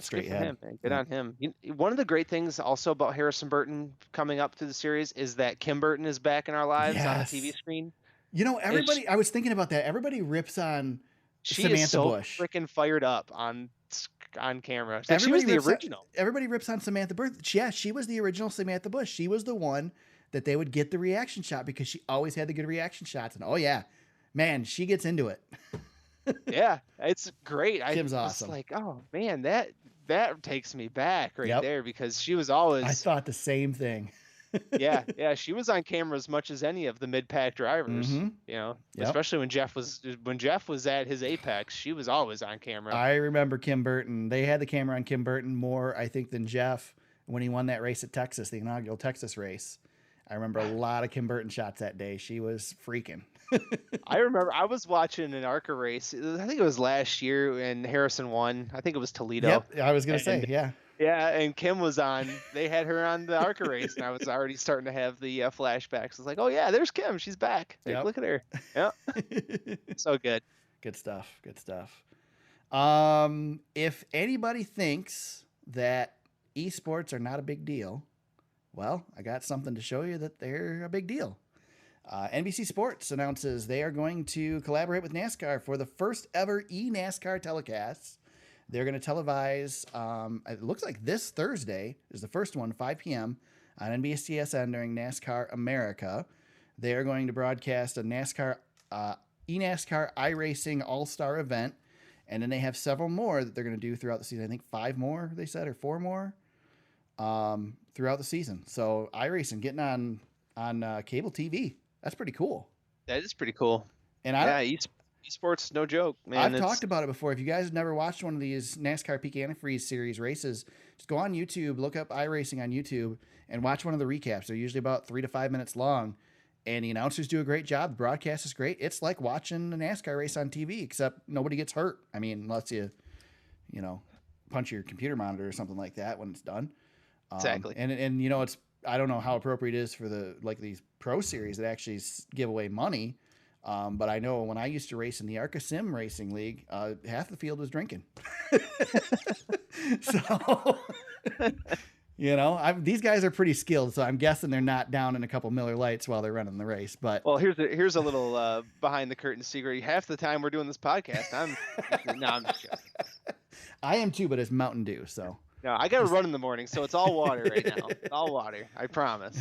straight good for head. him, man. Good on him. One of the great things also about Harrison Burton coming up through the series is that Kim Burton is back in our lives on the TV screen. Everybody. I was thinking about that. Everybody rips on Samantha is so Bush. Freaking fired up on camera. She was the original. Everybody rips on Samantha Bush. Yeah, she was the original Samantha Bush. She was the one that they would get the reaction shot because she always had the good reaction shots. And oh yeah, man, she gets into it. Yeah, it's great. Kim's I was awesome. like, oh man, that takes me back Yep. there because she was always. I thought the same thing. yeah, she was on camera as much as any of the mid-pack drivers. Mhm. Yep. Especially Especially when Jeff was at his apex, she was always on camera. I remember Kim Burton. They had the camera on Kim Burton more, I think, than Jeff when he won that race at Texas, the inaugural Texas race. I remember a lot of Kim Burton shots that day. She was freaking. I remember I was watching an ARCA race. I think it was last year, and Harrison won. I think it was Toledo. Yep, I was gonna say, yeah. Yeah, and Kim was on. They had her on the ARCA race, and I was already starting to have the flashbacks. I was like, "Oh yeah, there's Kim. She's back. Like, Yep. Look at her. Yeah, so good. Good stuff. Good stuff. If anybody thinks that esports are not a big deal, well, I got something to show you that they're a big deal. NBC Sports announces they are going to collaborate with NASCAR for the first ever eNASCAR telecasts. They're going to televise, it looks like this Thursday is the first one, 5 p.m. on NBCSN during NASCAR America. They're going to broadcast a NASCAR, eNASCAR iRacing All-Star event, and then they have several more that they're going to do throughout the season. I think 5 more, they said, or 4 more throughout the season. So iRacing getting on cable TV. That's pretty cool. That is pretty cool. And esports, no joke, man. I've talked about it before. If you guys have never watched one of these NASCAR Peak Antifreeze Series races, just go on YouTube, look up iRacing on YouTube, and watch one of the recaps. They're usually about 3 to 5 minutes long, and the announcers do a great job. The broadcast is great. It's like watching a NASCAR race on TV, except nobody gets hurt. I mean, unless you punch your computer monitor or something like that when it's done. Exactly. And it's, I don't know how appropriate it is for these pro series that actually give away money. But I know when I used to race in the ARCA Sim Racing League, half the field was drinking. So, these guys are pretty skilled. So I'm guessing they're not down in a couple Miller Lights while they're running the race. But well, here's a little behind the curtain secret. Half the time we're doing this podcast, I'm just joking. I am too, but it's Mountain Dew. So no, I got to run in the morning, so it's all water right now. It's all water. I promise.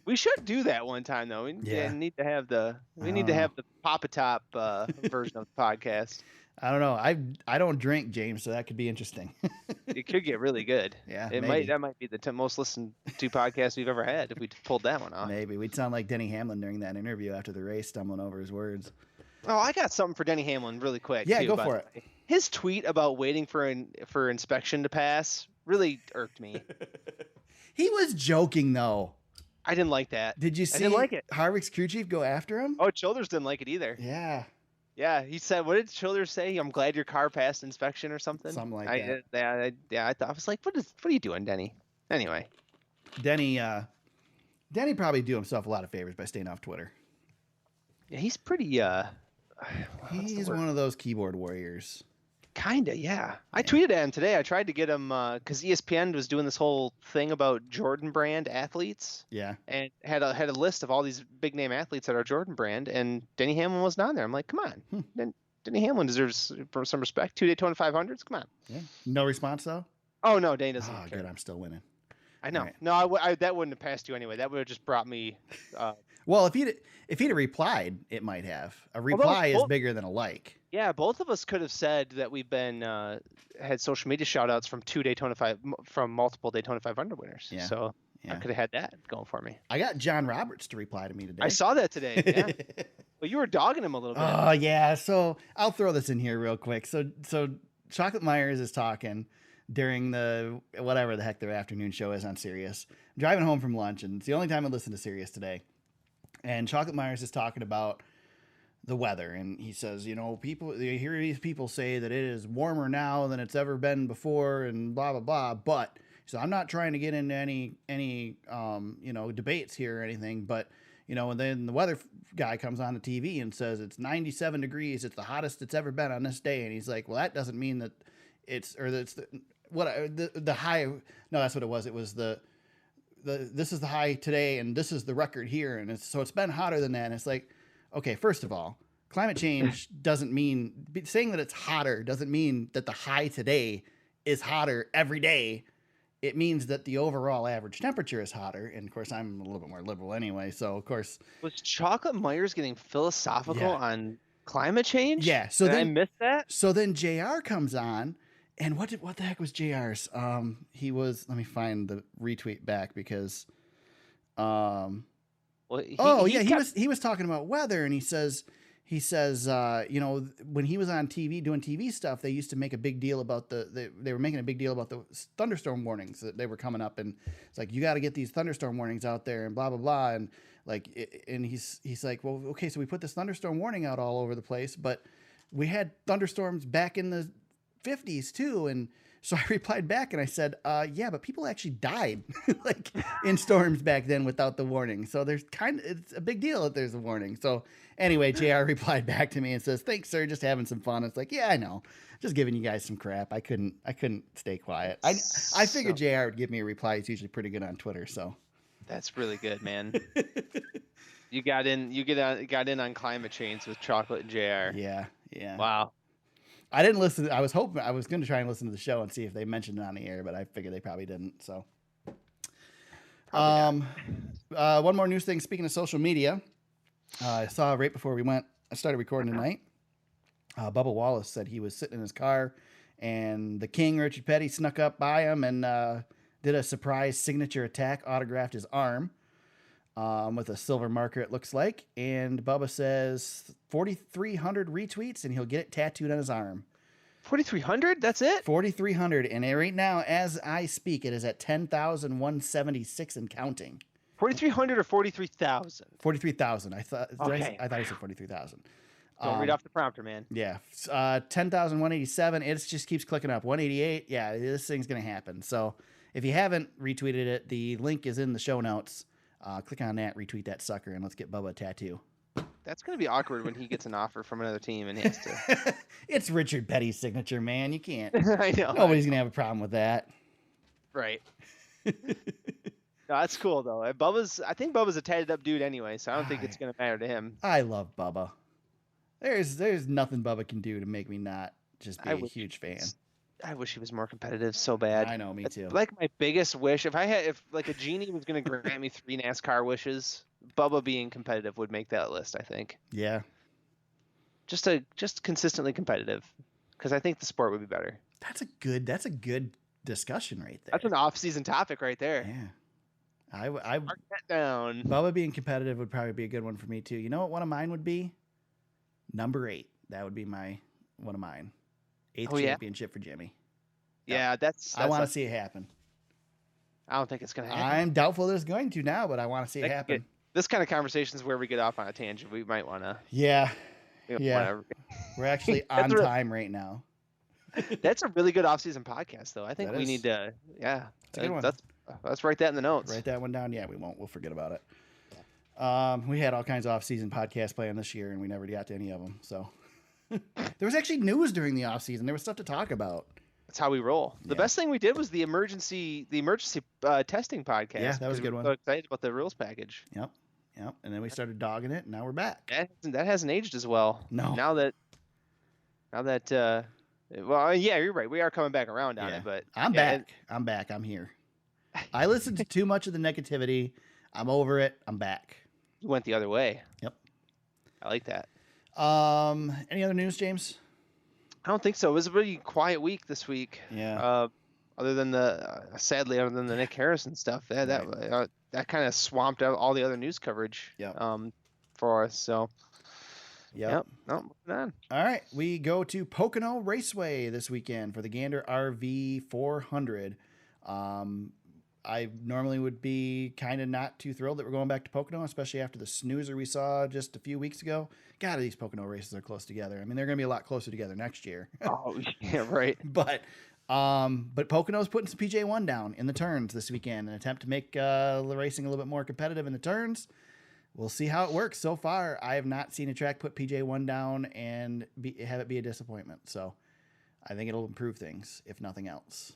We should do that one time though. We need to have the Papa Top version of the podcast. I don't know. I don't drink, James, so that could be interesting. It could get really good. Yeah, that might be the most listened to podcast we've ever had if we pulled that one off. Maybe we'd sound like Denny Hamlin during that interview after the race, stumbling over his words. Oh, I got something for Denny Hamlin really quick. Yeah, too, go for it. His tweet about waiting for inspection to pass really irked me. He was joking though. I didn't like that. Did you see I didn't like it. Harvick's crew chief go after him? Oh, Childers didn't like it either. Yeah. Yeah, he said, what did Childers say? I'm glad your car passed inspection or something. Something like that. I was like, what are you doing, Denny? Anyway, Denny probably do himself a lot of favors by staying off Twitter. yeah, he's pretty. What's the He's word? one of those keyboard warriors. Kinda, yeah. I tweeted at him today. I tried to get him because ESPN was doing this whole thing about Jordan brand athletes Yeah. and had a list of all these big name athletes that are Jordan brand, and Denny Hamlin wasn't on there. I'm like, come on, Denny Hamlin deserves some respect. 2 Daytona 500s. Come on. Yeah. No response though. Oh no, Denny doesn't Oh, care. good. I'm still winning. I know. Right. No, that wouldn't have passed you anyway. That would have just brought me. Well, if he'd have replied, it might have. A reply is bigger than a like. Yeah, both of us could have said that we've been had social media shout outs from multiple Daytona 500 winners. Yeah. So Yeah. I could have had that going for me. I got John Roberts to reply to me today. I saw that today. Yeah. But you were dogging him a little bit. Oh yeah. So I'll throw this in here real quick. So Chocolate Myers is talking during the whatever the heck their afternoon show is on Sirius. I'm driving home from lunch, and it's the only time I listen to Sirius today. And Chocolate Myers is talking about the weather, and he says, you hear these people say that it is warmer now than it's ever been before, and blah blah blah. But so I'm not trying to get into any debates here or anything, but and then the weather guy comes on the TV and says it's 97 degrees, it's the hottest it's ever been on this day, and he's like, well, that doesn't mean that it's the high. No, that's what it was. It was this is the high today, and this is the record here, and so it's been hotter than that. And it's like, okay, first of all, climate change doesn't mean saying that it's hotter doesn't mean that the high today is hotter every day. It means that the overall average temperature is hotter. And of course, I'm a little bit more liberal anyway. So of course, Was Chocolate Myers getting philosophical Yeah. on climate change? Yeah. So Did I then miss that? So then JR comes on, and what the heck was JR's? He was, let me find the retweet back because Well, he was talking about weather, and he says, when he was on TV doing TV stuff, they used to make a big deal about they were making a big deal about the thunderstorm warnings that they were coming up, and it's like, you got to get these thunderstorm warnings out there, and blah blah blah, and he's like, well, okay, so we put this thunderstorm warning out all over the place, but we had thunderstorms back in the 50s too, and so I replied back and I said, yeah, but people actually died like in storms back then without the warning. So it's a big deal that there's a warning. So anyway, JR replied back to me and says, thanks, sir. Just having some fun. It's like, yeah, I know. Just giving you guys some crap. I couldn't stay quiet. I figured JR would give me a reply. He's usually pretty good on Twitter. So That's really good, man. You got in on climate change with Chocolate and JR. yeah. Wow. I didn't listen. I was hoping I was going to try and listen to the show and see if they mentioned it on the air, but I figured they probably didn't. So, one more news thing. Speaking of social media, I saw right before I started recording tonight. Bubba Wallace said he was sitting in his car, and the King Richard Petty snuck up by him and did a surprise signature attack, autographed his arm with a silver marker, it looks like. And Bubba says 4,300 retweets, and he'll get it tattooed on his arm. 4,300? That's it? 4,300, and right now, as I speak, it is at 10,176 and counting. 4,300 or 43,000? 43,000. I thought. Okay. I thought he said 43,000. Don't read off the prompter, man. Yeah, 10,187. It just keeps clicking up. 188. Yeah, this thing's gonna happen. So if you haven't retweeted it, the link is in the show notes. Click on that, retweet that sucker, and let's get Bubba a tattoo. That's going to be awkward when he gets an offer from another team and he has to. It's Richard Petty's signature, man. You can't. I know. Nobody's gonna have a problem with that. Right. No, that's cool though. I think Bubba's a tatted up dude anyway, so I don't think it's going to matter to him. I love Bubba. There's nothing Bubba can do to make me not just be a huge fan. I wish he was more competitive so bad. I know, me too. Like my biggest wish, if like a genie was going to grant me 3 NASCAR wishes, Bubba being competitive would make that list, I think. Yeah. Just consistently competitive, because I think the sport would be better. That's a good discussion right there. That's an off-season topic right there. Yeah. I Mark that down. Bubba being competitive would probably be a good one for me too. You know what one of mine would be? Number 8. That would be one of mine. 8th championship for Jimmy. Yeah, that's I want to see it happen. I don't think it's going to happen. I'm doubtful that it's going to now, but I want to see it happen. This kind of conversation is where we get off on a tangent. We might want to Yeah. Whatever. We're actually on time right now. That's a really good off-season podcast, though. I think That we is. need to. Yeah, It's a good one. let's write that in the notes. Write that one down. Yeah, we won't. We'll forget about it. We had all kinds of off-season podcasts planned this year, and we never got to any of them. So there was actually news during the off-season. There was stuff to talk about. That's how we roll. The Yeah. best thing we did was the emergency testing podcast. Yeah, that was a good we were one. So excited about the rules package. Yep. And then we started dogging it, and now we're back. That hasn't aged as well. No. Now that well, yeah, you're right. We are coming back around on Yeah. it, but I'm yeah, back. I'm back. I'm here. I listened to too much of the negativity. I'm over it. I'm back. You went the other way. Yep. I like that. Any other news, James? I don't think so. It was a pretty quiet week this week. Yeah. Other than sadly, other than the Nick Harrison stuff, that kind of swamped out all the other news coverage. Yep. For us. So. Yep. No, moving on. All right. We go to Pocono Raceway this weekend for the Gander RV 400. I normally would be kind of not too thrilled that we're going back to Pocono, especially after the snoozer we saw just a few weeks ago. God, these Pocono races are close together. I mean, they're going to be a lot closer together next year. Oh, yeah, right. But Pocono's putting some PJ1 down in the turns this weekend in an attempt to make the racing a little bit more competitive in the turns. We'll see how it works. So far, I have not seen a track put PJ1 down and have it be a disappointment. So I think it'll improve things, if nothing else.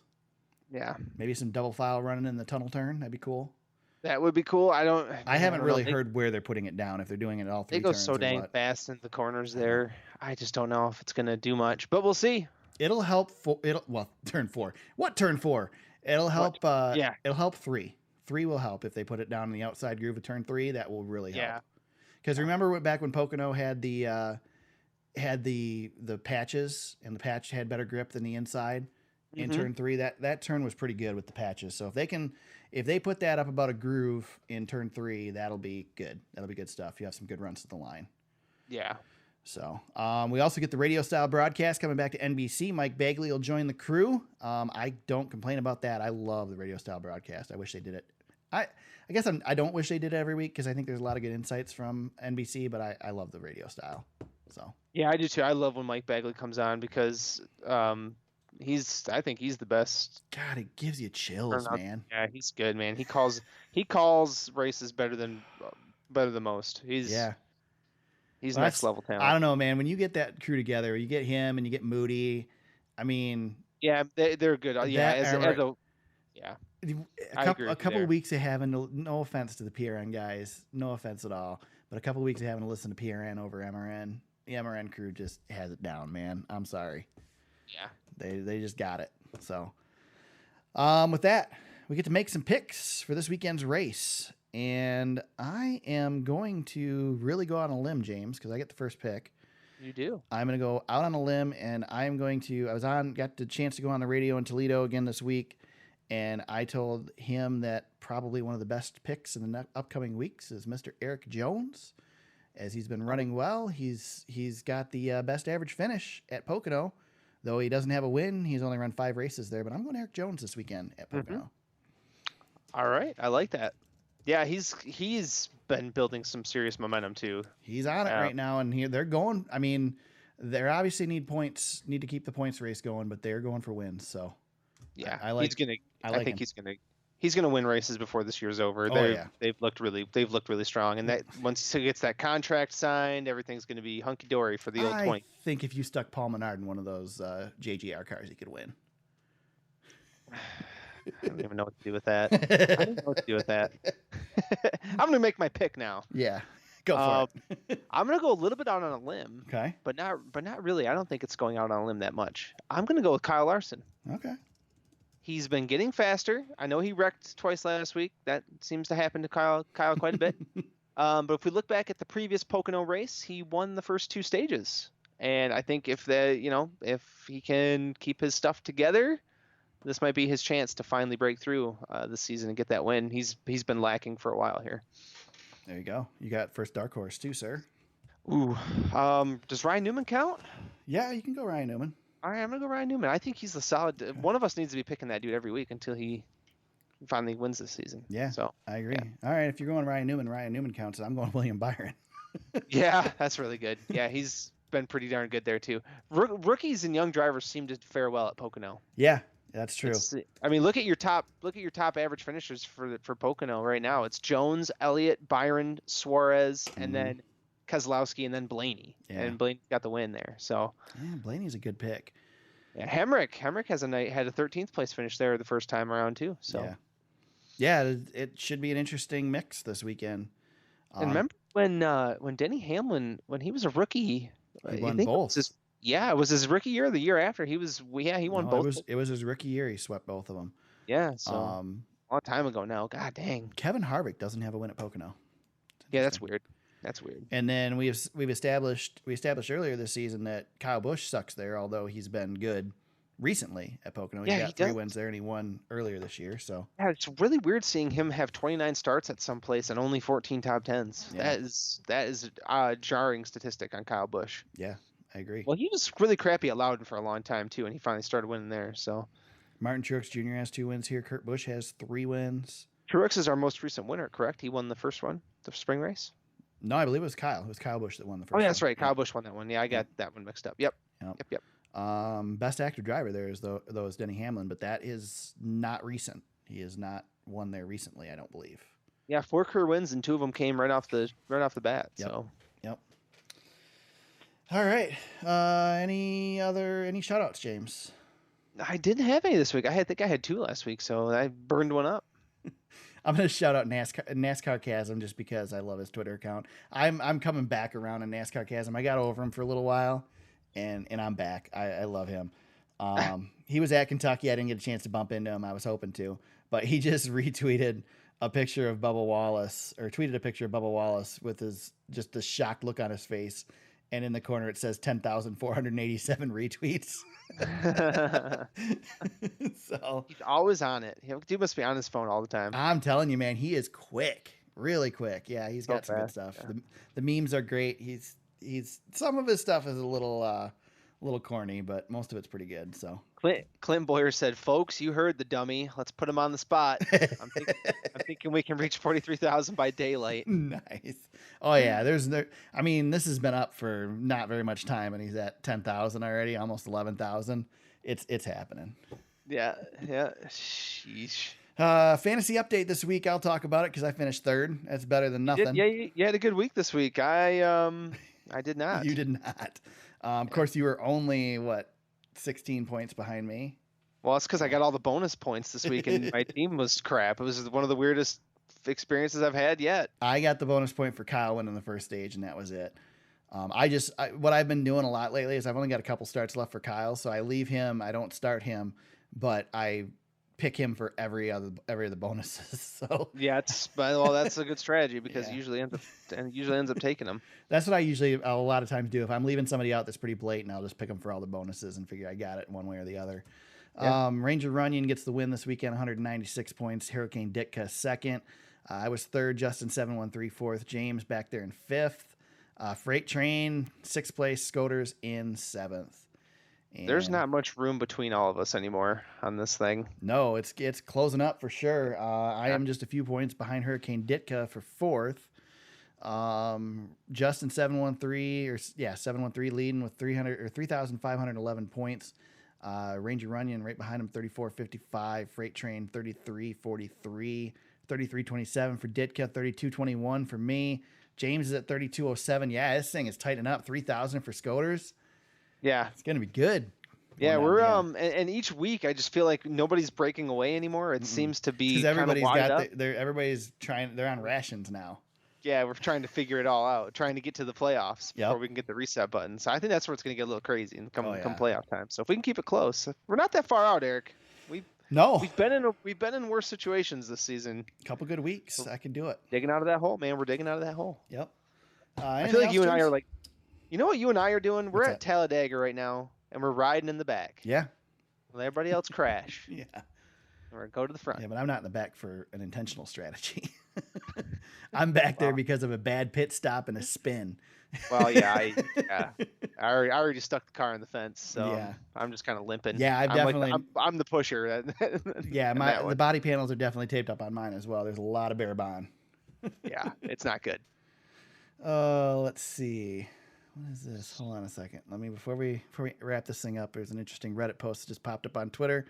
Yeah. Maybe some double file running in the tunnel turn. That'd be cool. That would be cool. I haven't don't really know. heard where they're putting it down, if they're doing it at all three They go turns so or dang what. fast in the corners there. I just don't know if it's going to do much, but we'll see. It'll help turn 4. What turn 4? It'll help Yeah. It'll help 3. 3 will help if they put it down in the outside groove of turn 3. That will really help. Yeah. Because remember back when Pocono had the patches, and the patch had better grip than the inside in turn 3. That turn was pretty good with the patches. So if they put that up about a groove in turn 3, that'll be good. That'll be good stuff. You have some good runs to the line. Yeah. So we also get the radio style broadcast coming back to NBC. Mike Bagley will join the crew. I don't complain about that. I love the radio style broadcast. I wish they did it. I guess I don't wish they did it every week, because I think there's a lot of good insights from NBC, but I love the radio style. So Yeah, I do too. I love when Mike Bagley comes on because I think he's the best. God, it gives you chills, man. Yeah, he's good, man. He calls races better than most. He's next level talent. I don't know, man. When you get that crew together, you get him and you get Moody. I mean, yeah, they're good. Yeah, a couple of weeks of having no offense to the PRN guys, no offense at all, but a couple of weeks of having to listen to PRN over MRN. The MRN crew just has it down, man. I'm sorry. Yeah. They just got it. So, with that, we get to make some picks for this weekend's race. And I am going to really go out on a limb, James, because I get the first pick. You do. I'm going to go out on a limb, and I'm going to. Got the chance to go on the radio in Toledo again this week, and I told him that probably one of the best picks in the upcoming weeks is Mr. Eric Jones, as he's been running well. He's got the best average finish at Pocono, though he doesn't have a win. He's only run 5 races there, but I'm going Eric Jones this weekend at Pocono. All right, I like that. Yeah, he's been building some serious momentum too. He's on it right now, and they're going. I mean, they obviously need to keep the points race going, but they're going for wins. So yeah, I think he's gonna win races before this year's over. They've looked really strong, and that once he gets that contract signed, everything's gonna be hunky dory for the old 20. I think if you stuck Paul Menard in one of those JGR cars, he could win. I don't even know what to do with that. I'm going to make my pick now. Yeah. Go for it. I'm going to go a little bit out on a limb. Okay. But not really. I don't think it's going out on a limb that much. I'm going to go with Kyle Larson. Okay. He's been getting faster. I know he wrecked twice last week. That seems to happen to Kyle quite a bit. But if we look back at the previous Pocono race, he won the first 2 stages. And I think if he can keep his stuff together, this might be his chance to finally break through this season and get that win. He's been lacking for a while here. There you go. You got first dark horse too, sir. Ooh. Does Ryan Newman count? Yeah, you can go Ryan Newman. All right, I'm going to go Ryan Newman. I think he's the solid. One of us needs to be picking that dude every week until he finally wins this season. Yeah, so I agree. Yeah. All right, if you're going Ryan Newman counts. I'm going William Byron. Yeah, that's really good. Yeah, he's been pretty darn good there too. Rookies and young drivers seem to fare well at Pocono. Yeah, that's true. I mean, look at your top average finishers for Pocono right now. It's Jones, Elliott, Byron, Suarez, and then Keselowski, and then Blaney. Yeah. And Blaney got the win there. So yeah, Blaney's a good pick. yeah, Hemrick had a 13th place finish there the first time around too. So yeah, it should be an interesting mix this weekend. And remember when Denny Hamlin, when he was a rookie, he won both. It was his rookie year. The year after he won both. It was his rookie year. He swept both of them. Yeah, so a long time ago now. God dang. Kevin Harvick doesn't have a win at Pocono. Yeah, that's weird. And then we've established earlier this season that Kyle Busch sucks there, although he's been good recently at Pocono. He's got 3 wins there, and he won earlier this year. So yeah, it's really weird seeing him have 29 starts at some place and only 14 top 10s. Yeah. That is a jarring statistic on Kyle Busch. Yeah, I agree. Well, he was really crappy at Loudon for a long time too, and he finally started winning there. So Martin Truex Jr. has 2 wins here. Kurt Busch has 3 wins. Truex is our most recent winner, correct? He won the first one, the spring race. No, I believe it was Kyle. It was Kyle Busch that won the first. Oh, yeah, that's one. right. Kyle Busch won that one. Yeah, I got that one mixed up. Yep. Best active driver there is Denny Hamlin, but that is not recent. He has not won there recently, I don't believe. Yeah, 4 career wins, and 2 of them came right off the bat. Yep. So. Yep. All right. Any shout outs, James? I didn't have any this week. I think I had 2 last week, so I burned one up. I'm gonna shout out NASCAR Chasm just because I love his Twitter account. I'm coming back around on NASCAR Chasm. I got over him for a little while, and I'm back. I love him. He was at Kentucky. I didn't get a chance to bump into him. I was hoping to, but he just retweeted a picture of Bubba Wallace, or tweeted a picture of Bubba Wallace with just the shocked look on his face. And in the corner, it says 10,487 retweets. So he's always on it. He must be on his phone all the time. I'm telling you, man, he is quick, really quick. Yeah, he's got some good stuff. Yeah. The memes are great. He's some of his stuff is a little corny, but most of it's pretty good. So Clint Boyer said, "Folks, you heard the dummy. Let's put him on the spot. I'm thinking we can reach 43,000 by daylight." Nice. Oh yeah, I mean, this has been up for not very much time, and he's at 10,000 already, almost 11,000. It's happening. Yeah. Sheesh. Fantasy update this week. I'll talk about it because I finished 3rd. That's better than nothing. You had a good week this week. I did not. You did not. Of course, you were only 16 points behind me. Well, it's because I got all the bonus points this week, and my team was crap. It was one of the weirdest experiences I've had yet. I got the bonus point for Kyle winning the first stage, and that was it. What I've been doing a lot lately is I've only got a couple starts left for Kyle, so I leave him. I don't start him, but I pick him for every other bonuses. So yeah, that's a good strategy because it usually ends up taking him. That's what I usually a lot of times do. If I'm leaving somebody out that's pretty blatant, I'll just pick them for all the bonuses and figure I got it one way or the other. Yeah. Ranger Runyon gets the win this weekend, 196 points. Hurricane Ditka 2nd. I was 3rd. Justin 713 4th. James back there in 5th. Freight Train 6th place. Scoters in 7th. And there's not much room between all of us anymore on this thing. No, it's closing up for sure. I am just a few points behind Hurricane Ditka for 4th. Justin 713 leading with 3,511 points. Ranger Runyon right behind him, 34.55. Freight Train 33.43. 33.27 for Ditka. 32.21 for me. James is at 32.07. Yeah, this thing is tightening up. 3,000 for Scoters. Yeah, it's gonna be good. Yeah, we're and each week I just feel like nobody's breaking away anymore. It seems to be because everybody's got everybody's trying. They're on rations now. Yeah, we're trying to figure it all out, trying to get to the playoffs before we can get the reset button. So I think that's where it's going to get a little crazy and come playoff time. So if we can keep it close, we're not that far out, Eric. We've been in worse situations this season. A couple good weeks, I can do it. Digging out of that hole, man. We're digging out of that hole. Yep. I feel like you and I are like, you know what you and I are doing? We're What's at Talladega right now, and we're riding in the back. Yeah. Let everybody else crash. Yeah. Or go to the front. Yeah, but I'm not in the back for an intentional strategy. I'm back there because of a bad pit stop and a spin. Well, yeah, I already stuck the car in the fence, so yeah. I'm just kind of limping. Yeah, I'm the pusher. Yeah, the body panels are definitely taped up on mine as well. There's a lot of bare bond. Yeah, it's not good. Let's see. What is this? Hold on a second. Before we wrap this thing up, there's an interesting Reddit post that just popped up on Twitter.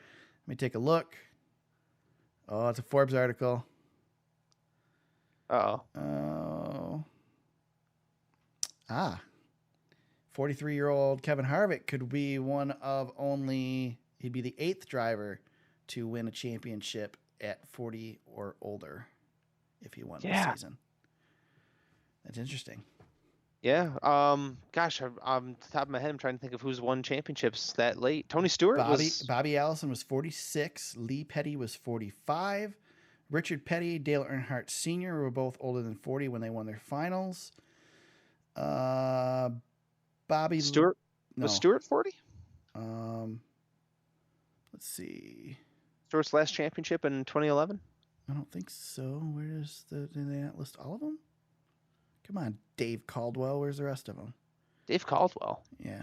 Let me take a look. Oh, it's a Forbes article. Uh-oh. Oh. 43-year-old Kevin Harvick could be he'd be the 8th driver to win a championship at 40 or older if he won this season. That's interesting. Yeah. Gosh, I'm the top of my head, I'm trying to think of who's won championships that late. Tony Stewart Bobby Allison was 46. Lee Petty was 45. Richard Petty, Dale Earnhardt Sr. were both older than 40 when they won their finals. Bobby Stewart no. Was Stewart 40? Let's see. Stewart's last championship in 2011? I don't think so. Did they not list all of them? Come on, Dave Caldwell. Where's the rest of them? Dave Caldwell. Yeah.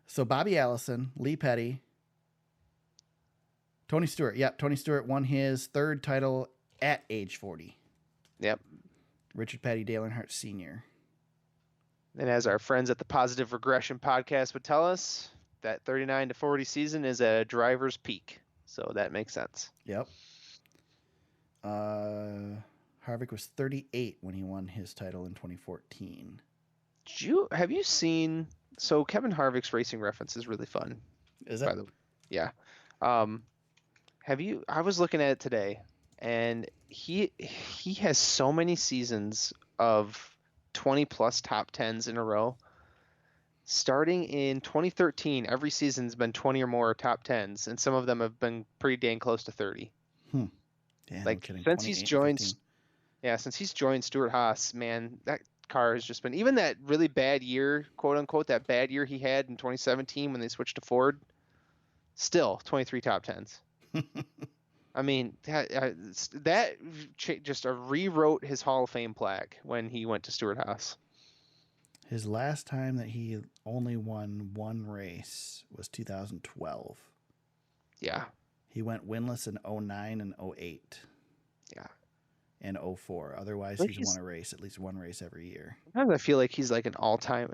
So Bobby Allison, Lee Petty, Tony Stewart. Yep, Tony Stewart won his 3rd title at age 40. Yep. Richard Petty, Dale Earnhardt Sr. And as our friends at the Positive Regression podcast would tell us, that 39 to 40 season is a driver's peak. So that makes sense. Yep. Harvick was 38 when he won his title in 2014. Have you seen? So Kevin Harvick's racing reference is really fun. Is that? By the way, yeah. Have you? I was looking at it today, and he has so many seasons of 20 plus top 10s in a row. Starting in 2013, every season's been 20 or more top 10s, and some of them have been pretty dang close to 30. Damn, like since he's joined. 15. Yeah, since he's joined Stewart Haas, man, that car has just been, even that really bad year, quote unquote, that bad year he had in 2017 when they switched to Ford, still 23 top 10s. I mean, that just rewrote his Hall of Fame plaque when he went to Stewart Haas. His last time that he only won one race was 2012. Yeah. He went winless in 09 and 08. Yeah. And 04. Otherwise, Like he's won a race, at least one race every year. Sometimes I feel like he's like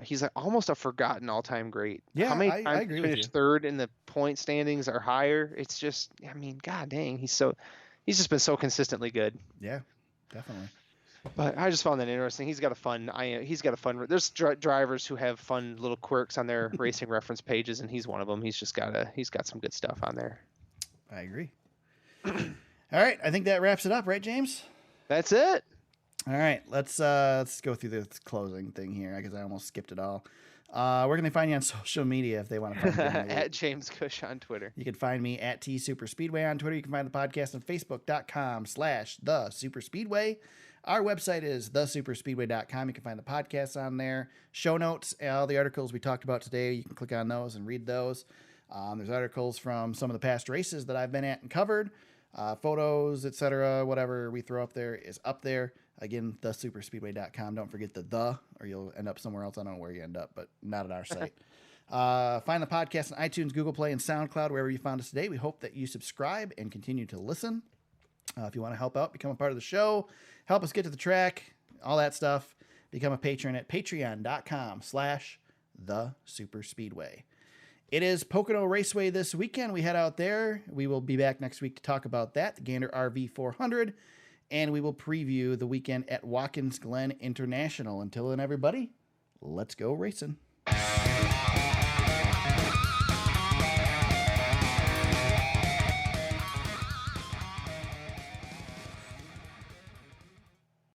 he's like almost a forgotten all-time great. Yeah, How many I times agree he with finished you. 3rd in the point standings or higher? It's just, I mean, god dang, he's just been so consistently good. Yeah, definitely. But I just found that interesting. He's got a fun. There's drivers who have fun little quirks on their racing reference pages, and he's one of them. He's got some good stuff on there. I agree. All right, I think that wraps it up, right, James? That's it. All right, let's go through this closing thing here because I almost skipped it all. Where can they find you on social media if they want to find you? At James Cush on Twitter. You can find me at TSuperspeedway on Twitter. You can find the podcast on Facebook.com/TheSuperspeedway. Our website is thesuperspeedway.com. You can find the podcast on there. Show notes, all the articles we talked about today. You can click on those and read those. There's articles from some of the past races that I've been at and covered. Photos, etc., whatever we throw up there is up there. Again, thesuperspeedway.com. Don't forget the, or you'll end up somewhere else. I don't know where you end up, but not at our site. Find the podcast on iTunes, Google Play, and SoundCloud, wherever you found us today. We hope that you subscribe and continue to listen. If you want to help out, become a part of the show, help us get to the track, all that stuff, become a patron at patreon.com/thesuperspeedway. It is Pocono Raceway this weekend. We head out there. We will be back next week to talk about that, the Gander RV 400, and we will preview the weekend at Watkins Glen International. Until then, everybody, let's go racing.